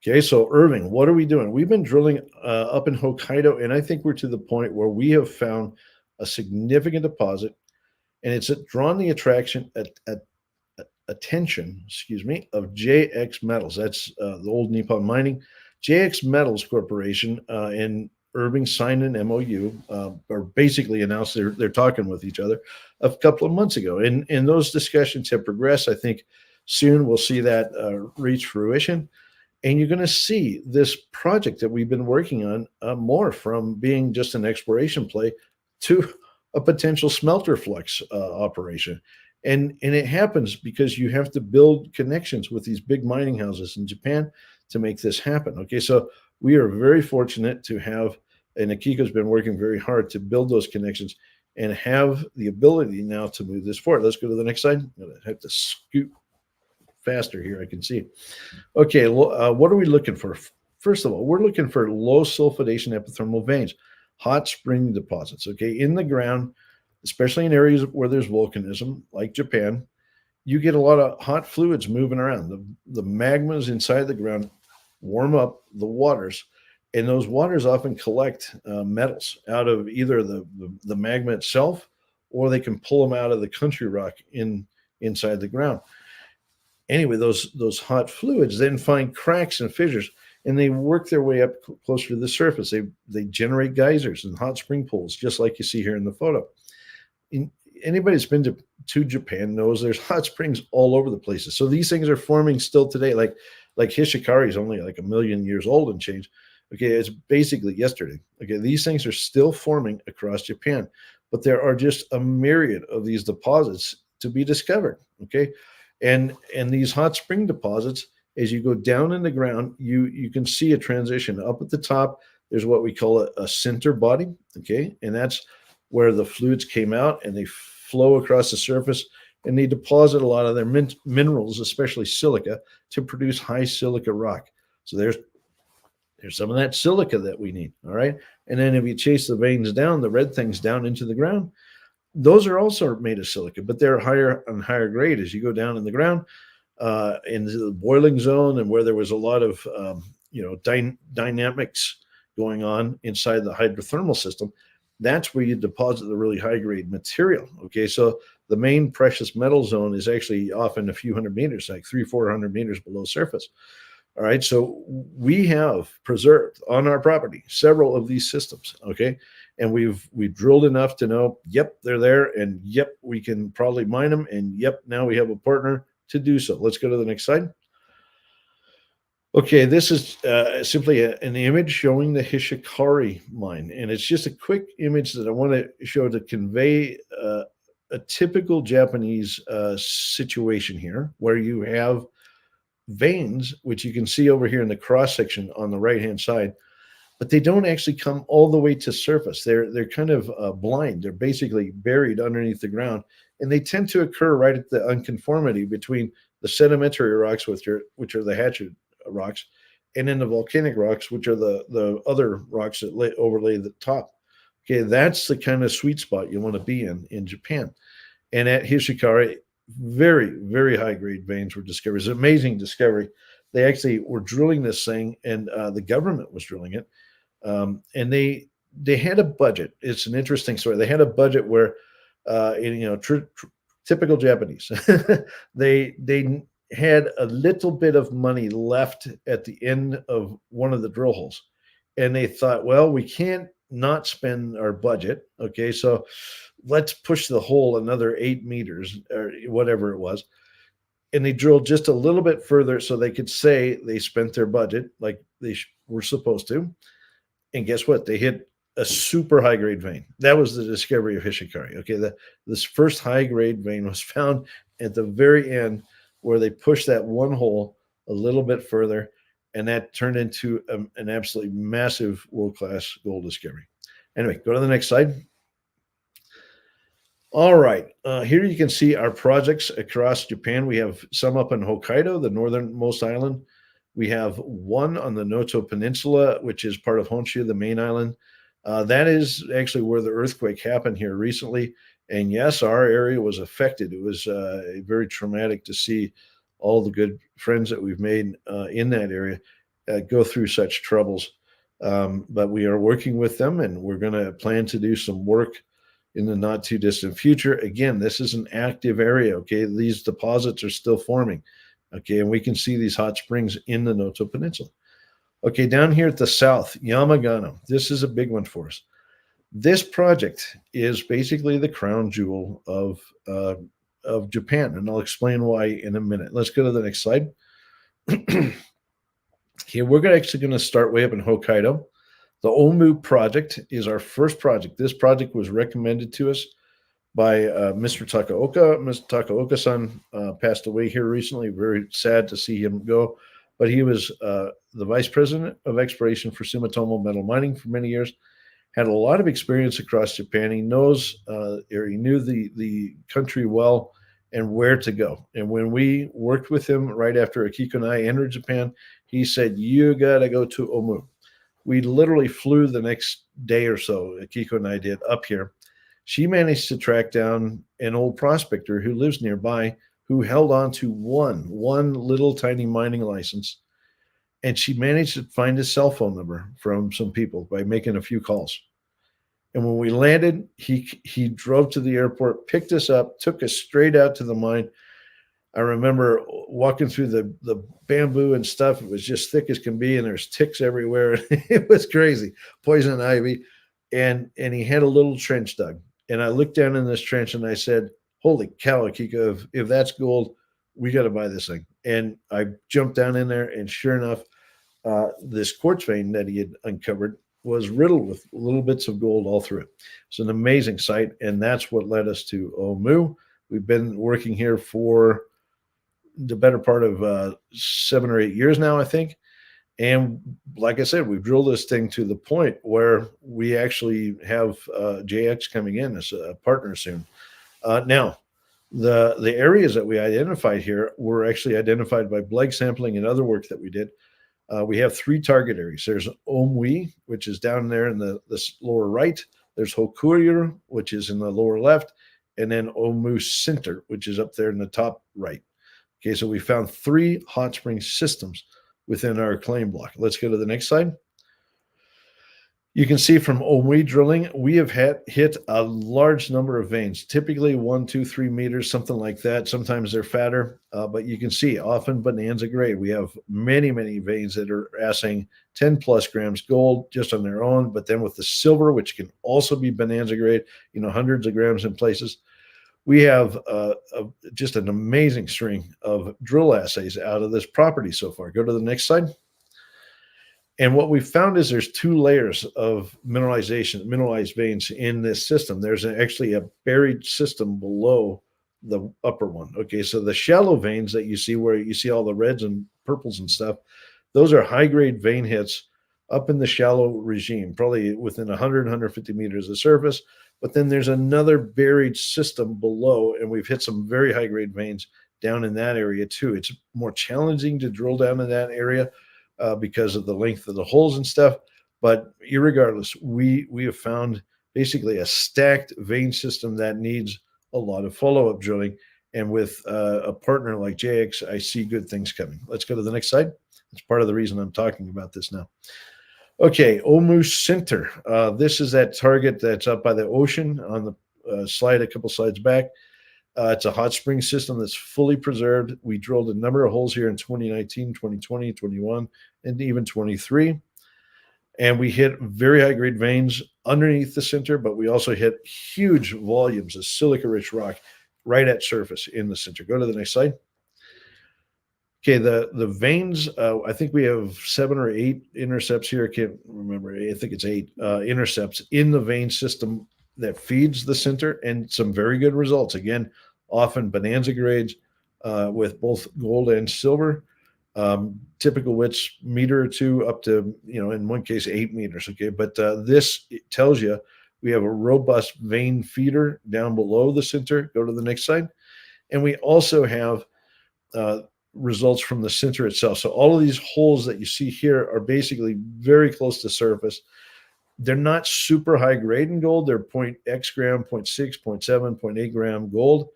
C: Okay, so Irving, what are we doing? We've been drilling up in Hokkaido, and I think we're to the point where we have found a significant deposit, and it's drawn the attention of JX Metals. That's the old Nippon Mining. JX Metals Corporation and Irving signed an MOU, or basically announced they're talking with each other a couple of months ago. And those discussions have progressed. I think soon we'll see that reach fruition. And you're going to see this project that we've been working on more from being just an exploration play to a potential smelter flux operation. And it happens because you have to build connections with these big mining houses in Japan to make this happen. Okay, so we are very fortunate to have, and Akiko's been working very hard to build those connections and have the ability now to move this forward. Let's go to the next slide. I'm going to have to scoot faster here. I can see. Okay, what are we looking for? First of all, we're looking for low sulfidation epithermal veins, hot spring deposits, okay, in the ground, especially in areas where there's volcanism, like Japan. You get a lot of hot fluids moving around. The magmas inside the ground warm up the waters, and those waters often collect metals out of either the magma itself, or they can pull them out of the country rock inside the ground. Anyway, those hot fluids then find cracks and fissures, and they work their way up closer to the surface. They generate geysers and hot spring pools, just like you see here in the photo. Anybody that's been to Japan knows there's hot springs all over the places. So these things are forming still today. Like Hishikari is only like 1 million years old and change. Okay, it's basically yesterday. Okay, these things are still forming across Japan, but there are just a myriad of these deposits to be discovered. Okay, and these hot spring deposits, as you go down in the ground, you can see a transition. Up at the top, there's what we call a center body. Okay, and that's where the fluids came out, and they flow across the surface, and they deposit a lot of their minerals, especially silica, to produce high silica rock. So there's some of that silica that we need, all right? And then if you chase the veins down, the red things down into the ground, those are also made of silica, but they're higher and higher grade as you go down in the ground into the boiling zone, and where there was a lot of dynamics going on inside the hydrothermal system. That's where you deposit the really high-grade material, okay? So the main precious metal zone is actually often a few hundred meters, like 300-400 meters below surface, all right? So we have preserved on our property several of these systems, okay? And we've drilled enough to know, yep, they're there, and yep, we can probably mine them, and yep, now we have a partner to do so. Let's go to the next slide. Okay, this is simply an image showing the Hishikari mine, and it's just a quick image that I want to show to convey a typical Japanese situation here, where you have veins, which you can see over here in the cross section on the right-hand side, but they don't actually come all the way to surface. They're kind of blind. They're basically buried underneath the ground, and they tend to occur right at the unconformity between the sedimentary rocks, which are the Hatchet rocks, and then the volcanic rocks, which are the other rocks that overlay the top. Okay, that's the kind of sweet spot you want to be in Japan. And at Hishikari, very, very high grade veins were discovered. It's an amazing discovery. They actually were drilling this thing, and the government was drilling it. And they had a budget. It's an interesting story. They had a budget where, typical Japanese, they had a little bit of money left at the end of one of the drill holes, and they thought, well, we can't not spend our budget. Okay, so let's push the hole another 8 meters or whatever it was. And they drilled just a little bit further so they could say they spent their budget like they were supposed to. And guess what? They hit a super high grade vein. That was the discovery of Hishikari. Okay, this first high grade vein was found at the very end where they pushed that one hole a little bit further, and that turned into an absolutely massive world-class gold discovery. Anyway, go to the next slide. All right, here you can see our projects across Japan. We have some up in Hokkaido, the northernmost island. We have one on the Noto Peninsula, which is part of Honshu, the main island. That is actually where the earthquake happened here recently. And yes, our area was affected. It was very traumatic to see all the good friends that we've made in that area go through such troubles. But we are working with them, and we're going to plan to do some work in the not too distant future. Again, this is an active area. Okay, these deposits are still forming. Okay, and we can see these hot springs in the Noto Peninsula. Okay, down here at the south, Yamagano. This is a big one for us. This project is basically the crown jewel of Japan, and I'll explain why in a minute. Let's go to the next slide. Here, we're actually going to start way up in Hokkaido. The Omu project is our first project. This project was recommended to us by Mr. Takaoka. Mr. Takaoka-san passed away here recently. Very sad to see him go. But he was the vice president of exploration for Sumitomo Metal Mining for many years, had a lot of experience across Japan. He knows, or he knew the country well and where to go. And when we worked with him right after Akiko and I entered Japan, he said, you got to go to Omu. We literally flew the next day or so, Akiko and I did, up here. She managed to track down an old prospector who lives nearby who held on to one little tiny mining license. And she managed to find his cell phone number from some people by making a few calls. And when we landed, he drove to the airport, picked us up, took us straight out to the mine. I remember walking through the bamboo and stuff. It was just thick as can be, and there's ticks everywhere. It was crazy, poison ivy. And he had a little trench dug. And I looked down in this trench and I said, holy cow, Akiko, if that's gold, we got to buy this thing. And I jumped down in there, and sure enough, this quartz vein that he had uncovered was riddled with little bits of gold all through it. It's an amazing site, and that's what led us to Omu. We've been working here for the better part of 7 or 8 years now, I think. And like I said, we've drilled this thing to the point where we actually have JX coming in as a partner soon. Now, the areas that we identified here were actually identified by Blake sampling and other work that we did. We have 3 target areas. There's Omui, which is down there in the lower right. There's Hokuryur, which is in the lower left. And then Omu Center, which is up there in the top right. Okay, so we found 3 hot spring systems within our claim block. Let's go to the next slide. You can see from Omui drilling, we have hit a large number of veins, typically 1, 2, 3 meters, something like that. Sometimes they're fatter, but you can see often bonanza grade. We have many, many veins that are assaying 10 plus grams gold just on their own, but then with the silver, which can also be bonanza grade, hundreds of grams in places. We have just an amazing string of drill assays out of this property so far. Go to the next slide. And what we found is there's 2 layers of mineralized veins in this system. There's actually a buried system below the upper one. Okay, so the shallow veins that you see where you see all the reds and purples and stuff, those are high-grade vein hits up in the shallow regime, probably within 100, 150 meters of surface. But then there's another buried system below, and we've hit some very high-grade veins down in that area too. It's more challenging to drill down in that area. because of the length of the holes and stuff. But irregardless, we have found basically a stacked vein system that needs a lot of follow-up drilling. And with a partner like JX, I see good things coming. Let's go to the next slide. That's part of the reason I'm talking about this now. Okay, Omu Center. This is that target that's up by the ocean on the slide a couple slides back. It's a hot spring system that's fully preserved. We drilled a number of holes here in 2019, 2020, 21, and even 23. And we hit very high-grade veins underneath the center, but we also hit huge volumes of silica-rich rock right at surface in the center. Go to the next slide. Okay, the veins, I think we have 7 or 8 intercepts here. I can't remember. I think it's 8 intercepts in the vein system that feeds the center, and some very good results. Again, often bonanza grades with both gold and silver. Typical widths, meter or two, up to, in one case, 8 meters. Okay, but this tells you we have a robust vein feeder down below the center. Go to the next slide. And we also have results from the center itself. So all of these holes that you see here are basically very close to surface. They're not super high grade in gold. They're 0.x gram, 0.6, 0.7, 0.8 gram gold.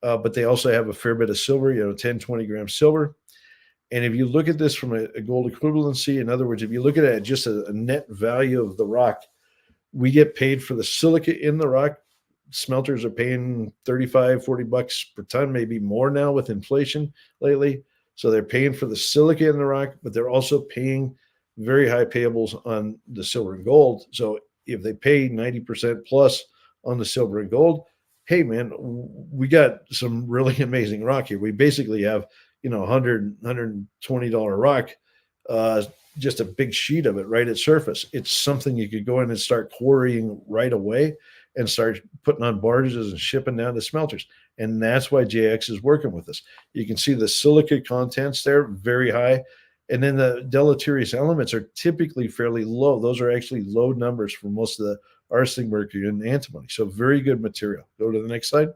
C: But they also have a fair bit of silver, 10, 20 grams silver. And if you look at this from a gold equivalency, in other words, if you look at it at just a net value of the rock, we get paid for the silica in the rock. Smelters are paying $35, $40 per ton, maybe more now with inflation lately. So they're paying for the silica in the rock, but they're also paying very high payables on the silver and gold. So if they pay 90% plus on the silver and gold, hey man, we got some really amazing rock here. We basically have, $100, $120 rock, just a big sheet of it right at surface. It's something you could go in and start quarrying right away and start putting on barges and shipping down to smelters. And that's why JX is working with us. You can see the silica contents there, very high. And then the deleterious elements are typically fairly low. Those are actually low numbers for most of the arsenic, mercury, and antimony. So very good material. Go to the next slide.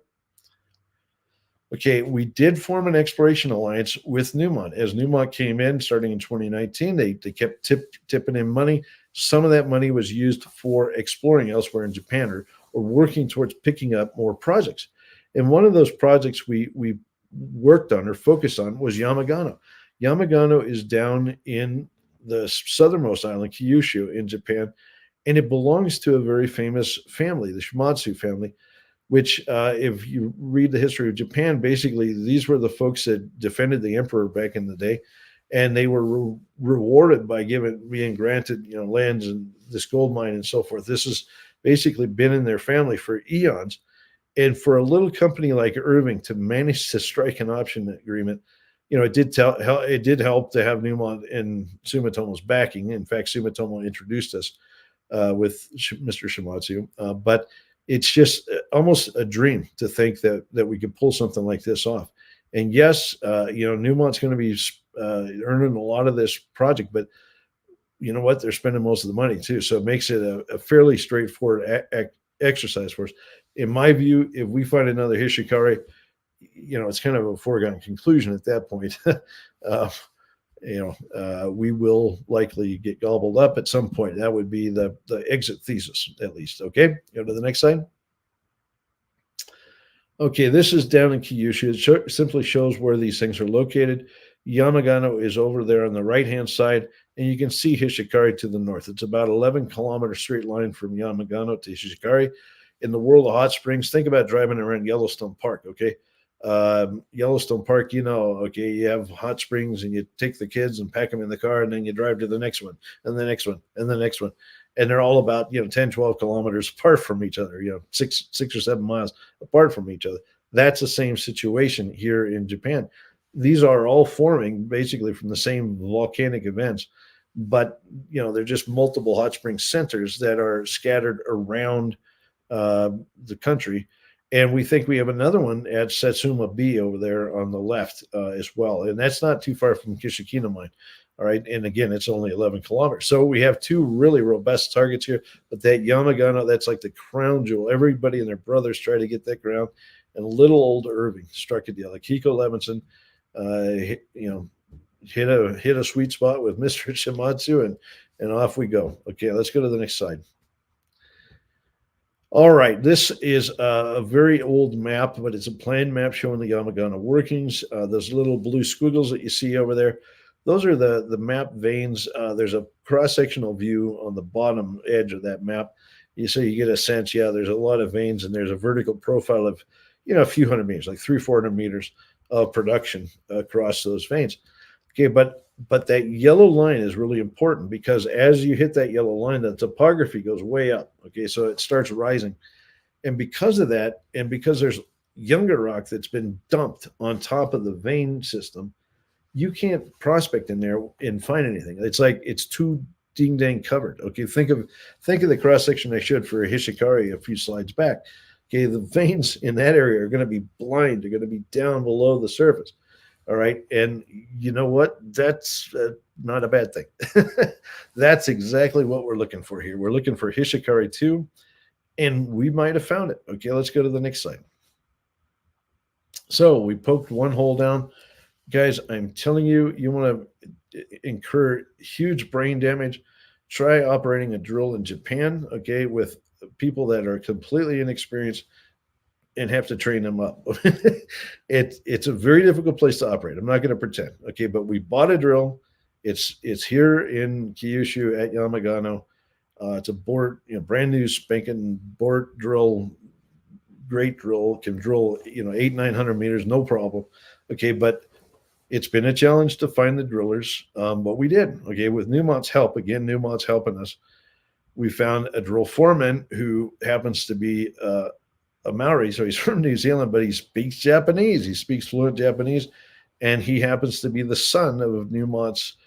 C: Okay, we did form an exploration alliance with Newmont. As Newmont came in starting in 2019, they kept tipping in money. Some of that money was used for exploring elsewhere in Japan or working towards picking up more projects. And one of those projects we worked on or focused on was Yamagano. Yamagano is down in the southernmost island, Kyushu, in Japan, and it belongs to a very famous family, the Shimatsu family, which if you read the history of Japan, basically these were the folks that defended the emperor back in the day, and they were rewarded by being granted lands and this gold mine and so forth. This has basically been in their family for eons. And for a little company like Irving to manage to strike an option agreement, it did help to have Newmont and Sumitomo's backing. In fact, Sumitomo introduced us with Mr. Shimatsu, but it's just almost a dream to think that we could pull something like this off. And yes, Newmont's going to be earning a lot of this project, but you know what? They're spending most of the money too. So it makes it a fairly straightforward exercise for us. In my view, if we find another Hishikari, it's kind of a foregone conclusion at that point. We will likely get gobbled up at some point. That would be the exit thesis, at least. Okay, go to the next slide. Okay, this is down in Kyushu. It simply shows where these things are located. Yamagano is over there on the right-hand side, and you can see Hishikari to the north. It's about 11-kilometer straight line from Yamagano to Hishikari. In the world of hot springs, think about driving around Yellowstone Park, okay? Yellowstone Park, okay, you have hot springs and you take the kids and pack them in the car and then you drive to the next one and the next one and the next one. And they're all about, 10, 12 kilometers apart from each other, 6 or 7 miles apart from each other. That's the same situation here in Japan. These are all forming basically from the same volcanic events, but, they're just multiple hot spring centers that are scattered around the country. And we think we have another one at Satsuma B over there on the left as well. And that's not too far from Kishikina mine. All right. And again, it's only 11 kilometers. So we have 2 really robust targets here. But that Yamagano, that's like the crown jewel. Everybody and their brothers try to get that ground. And little old Irving struck a deal. Like Kiko Levinson, hit a sweet spot with Mr. Shimatsu, and off we go. Okay, let's go to the next slide. All right, this is a very old map, but it's a planned map showing the Yamagana workings. Those little blue squiggles that you see over there, those are the map veins. There's a cross-sectional view on the bottom edge of that map. So you get a sense, yeah, there's a lot of veins, and there's a vertical profile of, a few hundred meters, like 300-400 meters of production across those veins. Okay, but that yellow line is really important, because as you hit that yellow line, the topography goes way up. Okay, so it starts rising. And because of that, and because there's younger rock that's been dumped on top of the vein system, you can't prospect in there and find anything. It's like it's too ding dang covered. Okay, think of the cross section I showed for Hishikari a few slides back. Okay, the veins in that area are going to be blind. They're going to be down below the surface. All right, and you know what? That's not a bad thing. That's exactly what we're looking for here. We're looking for Hishikari 2, and we might have found it. Okay, let's go to the next slide. So we poked one hole down. Guys, I'm telling you, you want to incur huge brain damage, try operating a drill in Japan, okay, with people that are completely inexperienced and have to train them up. It's a very difficult place to operate. I'm not going to pretend, okay, but we bought a drill. It's here in Kyushu at Yamagano. It's a board, brand new spanking board drill, great drill, can drill, 800-900 meters, no problem. Okay, but it's been a challenge to find the drillers, but we did. Okay, with Newmont's help, again, Newmont's helping us, we found a drill foreman who happens to be a Maori, so he's from New Zealand, but he speaks Japanese. He speaks fluent Japanese, and he happens to be the son of Newmont's,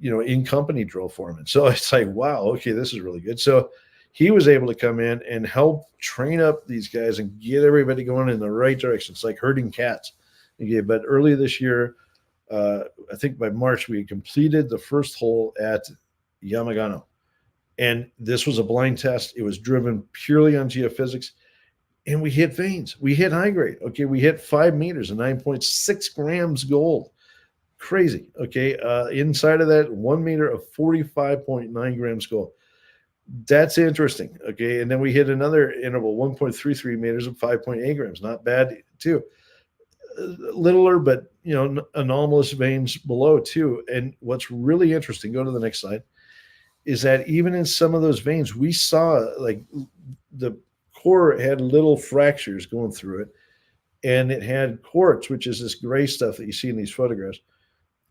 C: in-company drill foreman. So it's like, wow, okay, this is really good. So he was able to come in and help train up these guys and get everybody going in the right direction. It's like herding cats. Okay, but early this year, I think by March, we had completed the first hole at Yamagano. And this was a blind test. It was driven purely on geophysics. And we hit veins. We hit high grade. Okay, we hit 5 meters and 9.6 grams gold. Crazy. Okay, inside of that, 1 meter of 45.9 grams gold. That's interesting. Okay, and then we hit another interval, 1.33 meters of 5.8 grams. Not bad, too. Littler, but anomalous veins below, too. And what's really interesting, go to the next slide, is that even in some of those veins, we saw like the core had little fractures going through it, and it had quartz, which is this gray stuff that you see in these photographs,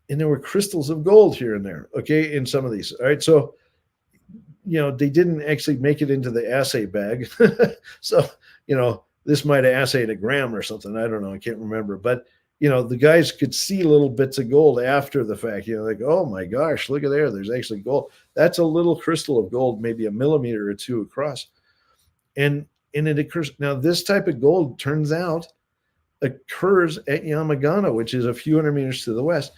C: and there were crystals of gold here and there, okay, in some of these. All right, so they didn't actually make it into the assay bag. So this might have assayed a gram or something, I don't know, I can't remember, but the guys could see little bits of gold after the fact, like, oh my gosh, look at there's actually gold. That's a little crystal of gold, maybe a millimeter or two across. And it occurs. Now, this type of gold, turns out, occurs at Yamagano, which is a few hundred meters to the west.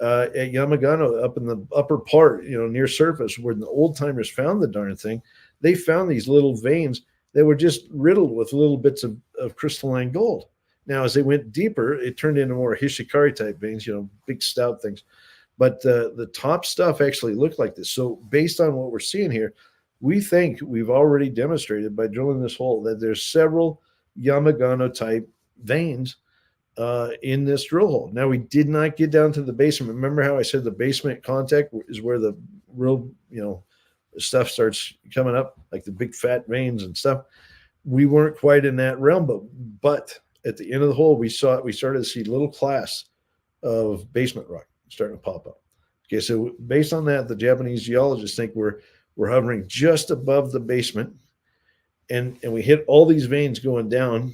C: At Yamagano, up in the upper part, near surface, where the old timers found the darn thing, they found these little veins that were just riddled with little bits of crystalline gold. Now, as they went deeper, it turned into more Hishikari type veins, big stout things. But the top stuff actually looked like this. So based on what we're seeing here, we think we've already demonstrated by drilling this hole that there's several Yamagano type veins in this drill hole. Now, we did not get down to the basement. Remember how I said the basement contact is where the real, stuff starts coming up, like the big fat veins and stuff. We weren't quite in that realm, but at the end of the hole, we started to see little clasts of basement rock starting to pop up. Okay, so based on that, the Japanese geologists think we're hovering just above the basement, and we hit all these veins going down.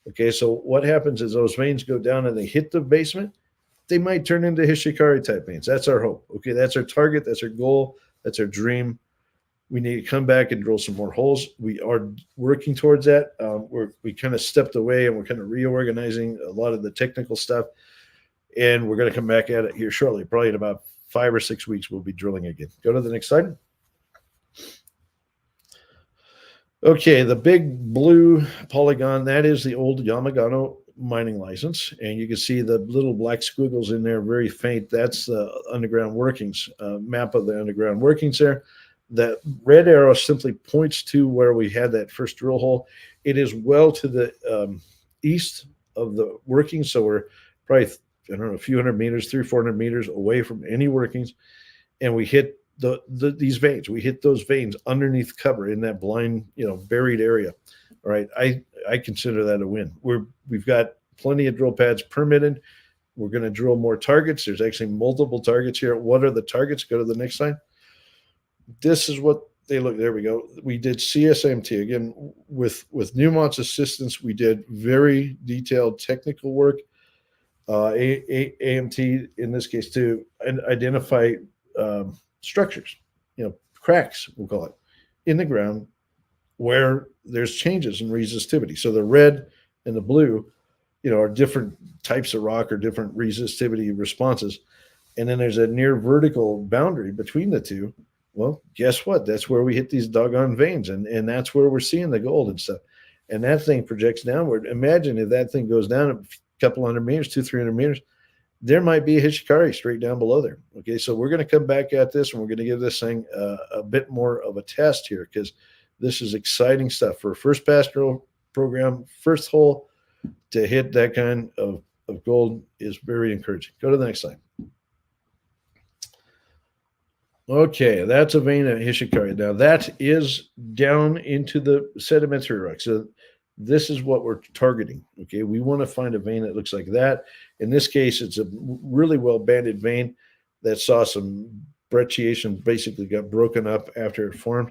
C: Okay, so what happens is those veins go down and they hit the basement. They might turn into Hishikari type veins. That's our hope. Okay, that's our target. That's our goal. That's our dream. We need to come back and drill some more holes. We are working towards that. We kind of stepped away and we're kind of reorganizing a lot of the technical stuff. And we're going to come back at it here shortly. Probably in about 5 or 6 weeks, we'll be drilling again. Go to the next slide. Okay, the big blue polygon, that is the old Yamagano mining license, and you can see the little black squiggles in there, very faint. That's the underground workings, map of the underground workings there. That red arrow simply points to where we had that first drill hole. It is well to the east of the workings, so we're probably, I don't know, a few hundred meters, 300-400 meters away from any workings, and we hit these veins. We hit those veins underneath cover in that blind, buried area. All right, I consider that a win. We've got plenty of drill pads permitted. We're going to drill more targets. There's actually multiple targets here. What are the targets? Go to the next slide. This is what they look. There we go. We did CSMT again with Newmont's assistance. We did very detailed technical work. AMT in this case to identify structures, cracks, we'll call it, in the ground where there's changes in resistivity. So the red and the blue, are different types of rock or different resistivity responses. And then there's a near vertical boundary between the two. Well, guess what? That's where we hit these doggone veins. And that's where we're seeing the gold and stuff. And that thing projects downward. Imagine if that thing goes down a couple hundred meters, 200-300 meters, there might be a Hishikari straight down below there. Okay, so we're going to come back at this, and we're going to give this thing a bit more of a test here, because this is exciting stuff for a first pass drill program. First hole to hit that kind of gold is very encouraging. Go to the next slide. Okay, that's a vein at Hishikari. Now that is down into the sedimentary rock. So this is what we're targeting. Okay, we want to find a vein that looks like that. In this case, it's a really well banded vein that saw some brecciation, basically got broken up after it formed.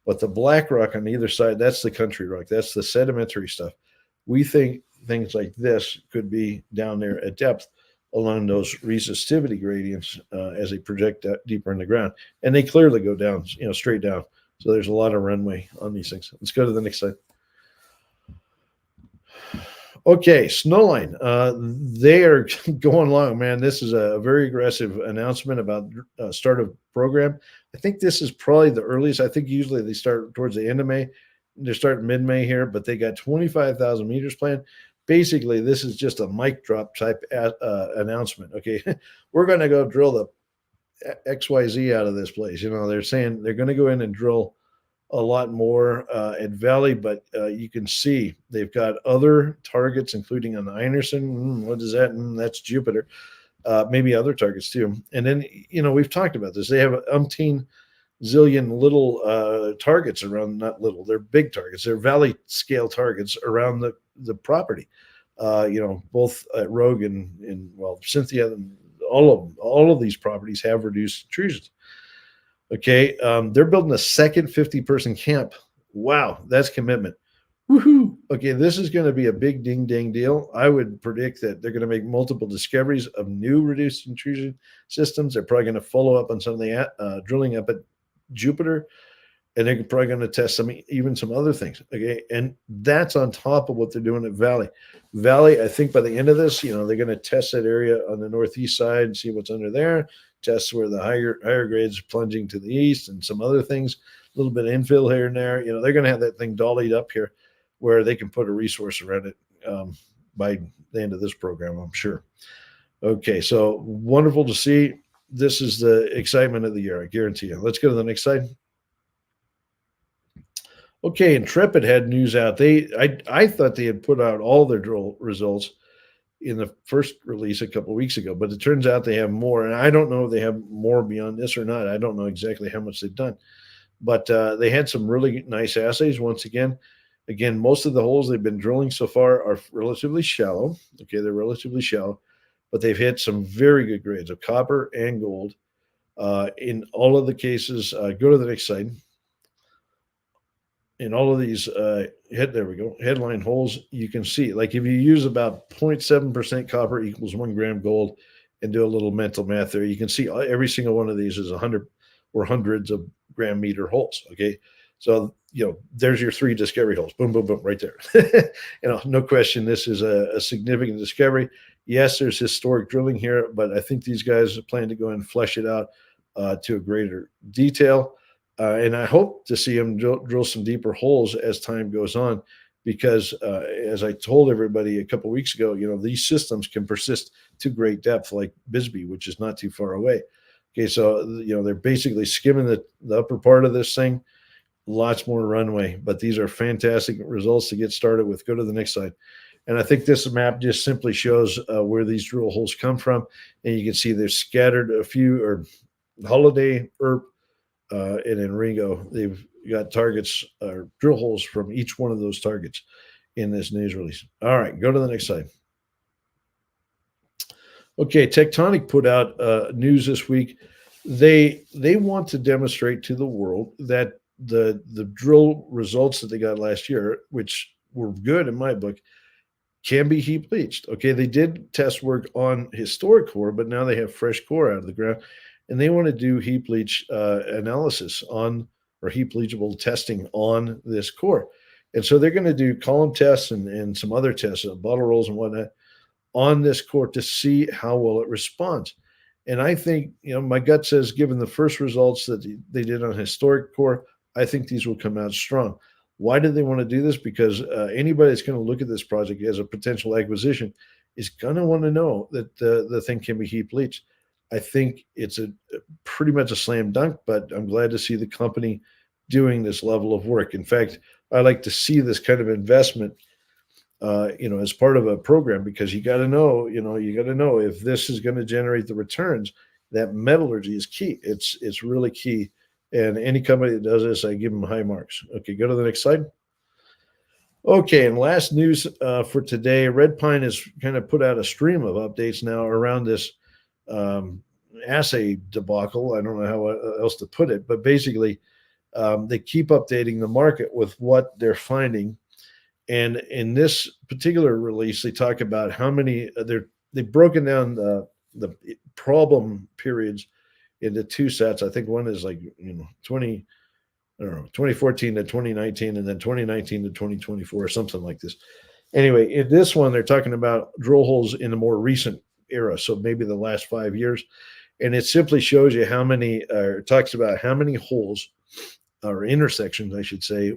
C: But the black rock on either side, that's the country rock. That's the sedimentary stuff. We think things like this could be down there at depth along those resistivity gradients as they project deeper in the ground. And they clearly go down, straight down. So there's a lot of runway on these things. Let's go to the next slide. Okay, Snowline. They are going along, man. This is a very aggressive announcement about start of program. I think this is probably the earliest. I think usually they start towards the end of May. They're starting mid-May here, but they got 25,000 meters planned. Basically, this is just a mic drop type announcement. Okay, we're going to go drill the XYZ out of this place. They're saying they're going to go in and drill a lot more at Valley, but you can see they've got other targets, including on the Einerson. What is that? That's Jupiter. Maybe other targets too. And then, we've talked about this. They have umpteen zillion little targets around, not little, they're big targets. They're Valley scale targets around the property, both at Rogue and Cynthia, and all of these properties have reduced intrusions. Okay, they're building a second 50-person camp. Wow, that's commitment. Woohoo! Okay, this is going to be a big ding-dang deal. I would predict that they're going to make multiple discoveries of new reduced intrusion systems. They're probably going to follow up on some of the drilling up at Jupiter, and they're probably going to test some other things. Okay, and that's on top of what they're doing at Valley. Valley, I think by the end of this, they're going to test that area on the northeast side and see what's under there. Test where the higher grades plunging to the east and some other things, a little bit of infill here and there. They're going to have that thing dollied up here where they can put a resource around it by the end of this program, I'm sure. Okay, so wonderful to see. This is the excitement of the year, I guarantee you. Let's go to the next slide. Okay, Intrepid had news out. I thought they had put out all their drill results in the first release a couple of weeks ago, but it turns out they have more. And I don't know if they have more beyond this or not. I don't know exactly how much they've done. But they had some really nice assays once again. Again, most of the holes they've been drilling so far are relatively shallow. Okay, they're relatively shallow, but they've hit some very good grades of copper and gold. In all of the cases, go to the next slide. In all of these there we go, headline holes, you can see, like if you use about 0.7% copper equals 1 gram gold and do a little mental math there, you can see every single one of these is 100 or hundreds of gram meter holes. Okay, so there's your 3 discovery holes. Boom, boom, boom, right there. No question, this is a significant discovery. Yes, there's historic drilling here, but I think these guys plan to go and flesh it out to a greater detail. And I hope to see them drill some deeper holes as time goes on, because as I told everybody a couple of weeks ago, these systems can persist to great depth, like Bisbee, which is not too far away. Okay, so they're basically skimming the upper part of this thing. Lots more runway, but these are fantastic results to get started with. Go to the next slide. And I think this map just simply shows where these drill holes come from. And you can see they're scattered a few, or Holiday, Earp, and in Ringo. They've got targets, or drill holes from each one of those targets in this news release. All right, go to the next slide. Okay, Tectonic put out news this week. They want to demonstrate to the world that the drill results that they got last year, which were good in my book, can be heap leached. Okay, they did test work on historic core, but now they have fresh core out of the ground, and they want to do heap leach analysis on, or heap leachable testing on this core. And so they're going to do column tests and some other tests, bottle rolls and whatnot, on this core to see how well it responds. And I think, my gut says, given the first results that they did on historic core, I think these will come out strong. Why do they want to do this? Because anybody that's going to look at this project as a potential acquisition is going to want to know that the thing can be heap leached. I think it's a pretty much a slam dunk, but I'm glad to see the company doing this level of work. In fact, I like to see this kind of investment, as part of a program, because you got to know if this is going to generate the returns. That metallurgy is key. It's really key. And any company that does this, I give them high marks. Okay, go to the next slide. Okay, and last news for today, Red Pine has kind of put out a stream of updates now around this assay debacle. I don't know how else to put it, but basically they keep updating the market with what they're finding. And in this particular release, they talk about how many they've broken down the problem periods into two sets. I think one is 2014 to 2019, and then 2019 to 2024, or something like this. Anyway, in this one, they're talking about drill holes in the more recent era, so maybe the last 5 years. And it simply shows you how many, talks about how many holes, or intersections, I should say,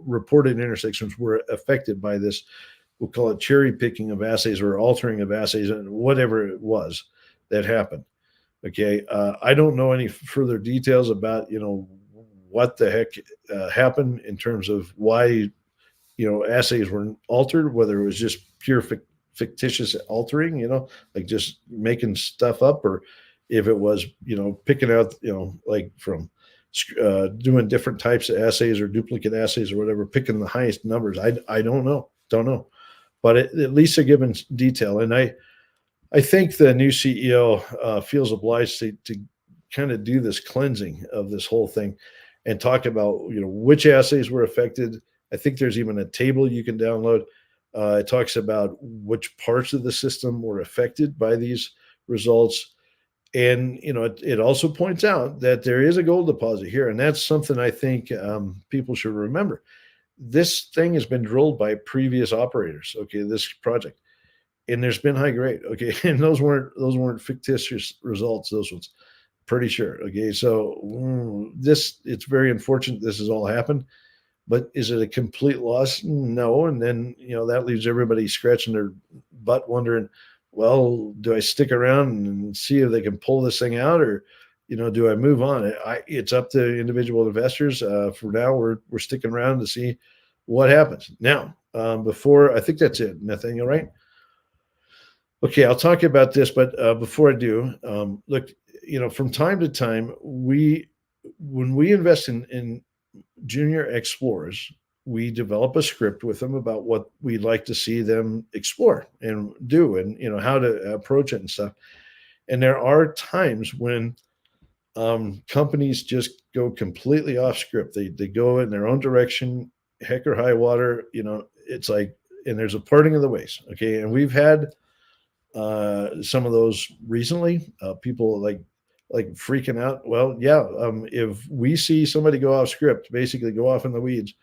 C: reported intersections were affected by this. We'll call it cherry picking of assays or altering of assays, and whatever it was that happened. Okay, I don't know any further details about what the heck happened in terms of why assays were altered, whether it was just pure fictitious altering, like just making stuff up, or if it was picking out like from doing different types of assays or duplicate assays or whatever, picking the highest numbers. I don't know, but at least they're giving detail. And I think the new CEO feels obliged to kind of do this cleansing of this whole thing and talk about which assays were affected. I think there's even a table you can download. It talks about which parts of the system were affected by these results. And it also points out that there is a gold deposit here, and that's something I think people should remember. This thing has been drilled by previous operators. Okay, this project. And there's been high grade, okay, and those weren't fictitious results. Those ones, pretty sure, okay. So it's very unfortunate this has all happened, but is it a complete loss? No. And then that leaves everybody scratching their butt, wondering, well, do I stick around and see if they can pull this thing out, or do I move on? It's up to individual investors. For now, we're sticking around to see what happens. Now, before I think that's it, Nathaniel, right? Okay, I'll talk about this, but before I do, look, from time to time, when we invest in junior explorers, we develop a script with them about what we'd like to see them explore and do, and how to approach it and stuff. And there are times when companies just go completely off script. They go in their own direction, heck or high water. It's like, and there's a parting of the ways. Okay, and we've had some of those recently. People like freaking out. Well, yeah, if we see somebody go off script, basically go off in the weeds,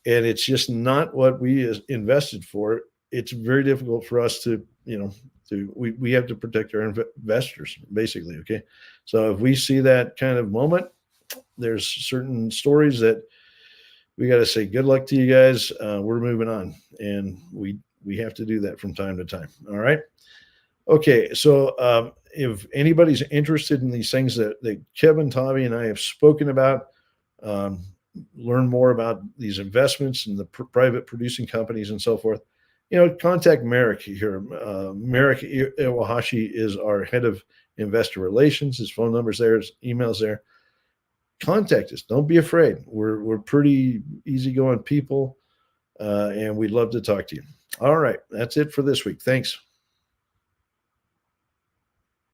C: and it's just not what we invested for, it's very difficult for us to we have to protect our investors, basically. Okay, so if we see that kind of moment, there's certain stories that we got to say good luck to you guys. We're moving on, and we have to do that from time to time. All right. Okay. So if anybody's interested in these things that Kevin, Tommy, and I have spoken about, learn more about these investments and the private producing companies and so forth, contact Merrick here. Merrick Iwahashi is our head of investor relations. His phone number's there, his email's there. Contact us. Don't be afraid. We're pretty easygoing people, and we'd love to talk to you. All right. That's it for this week. Thanks.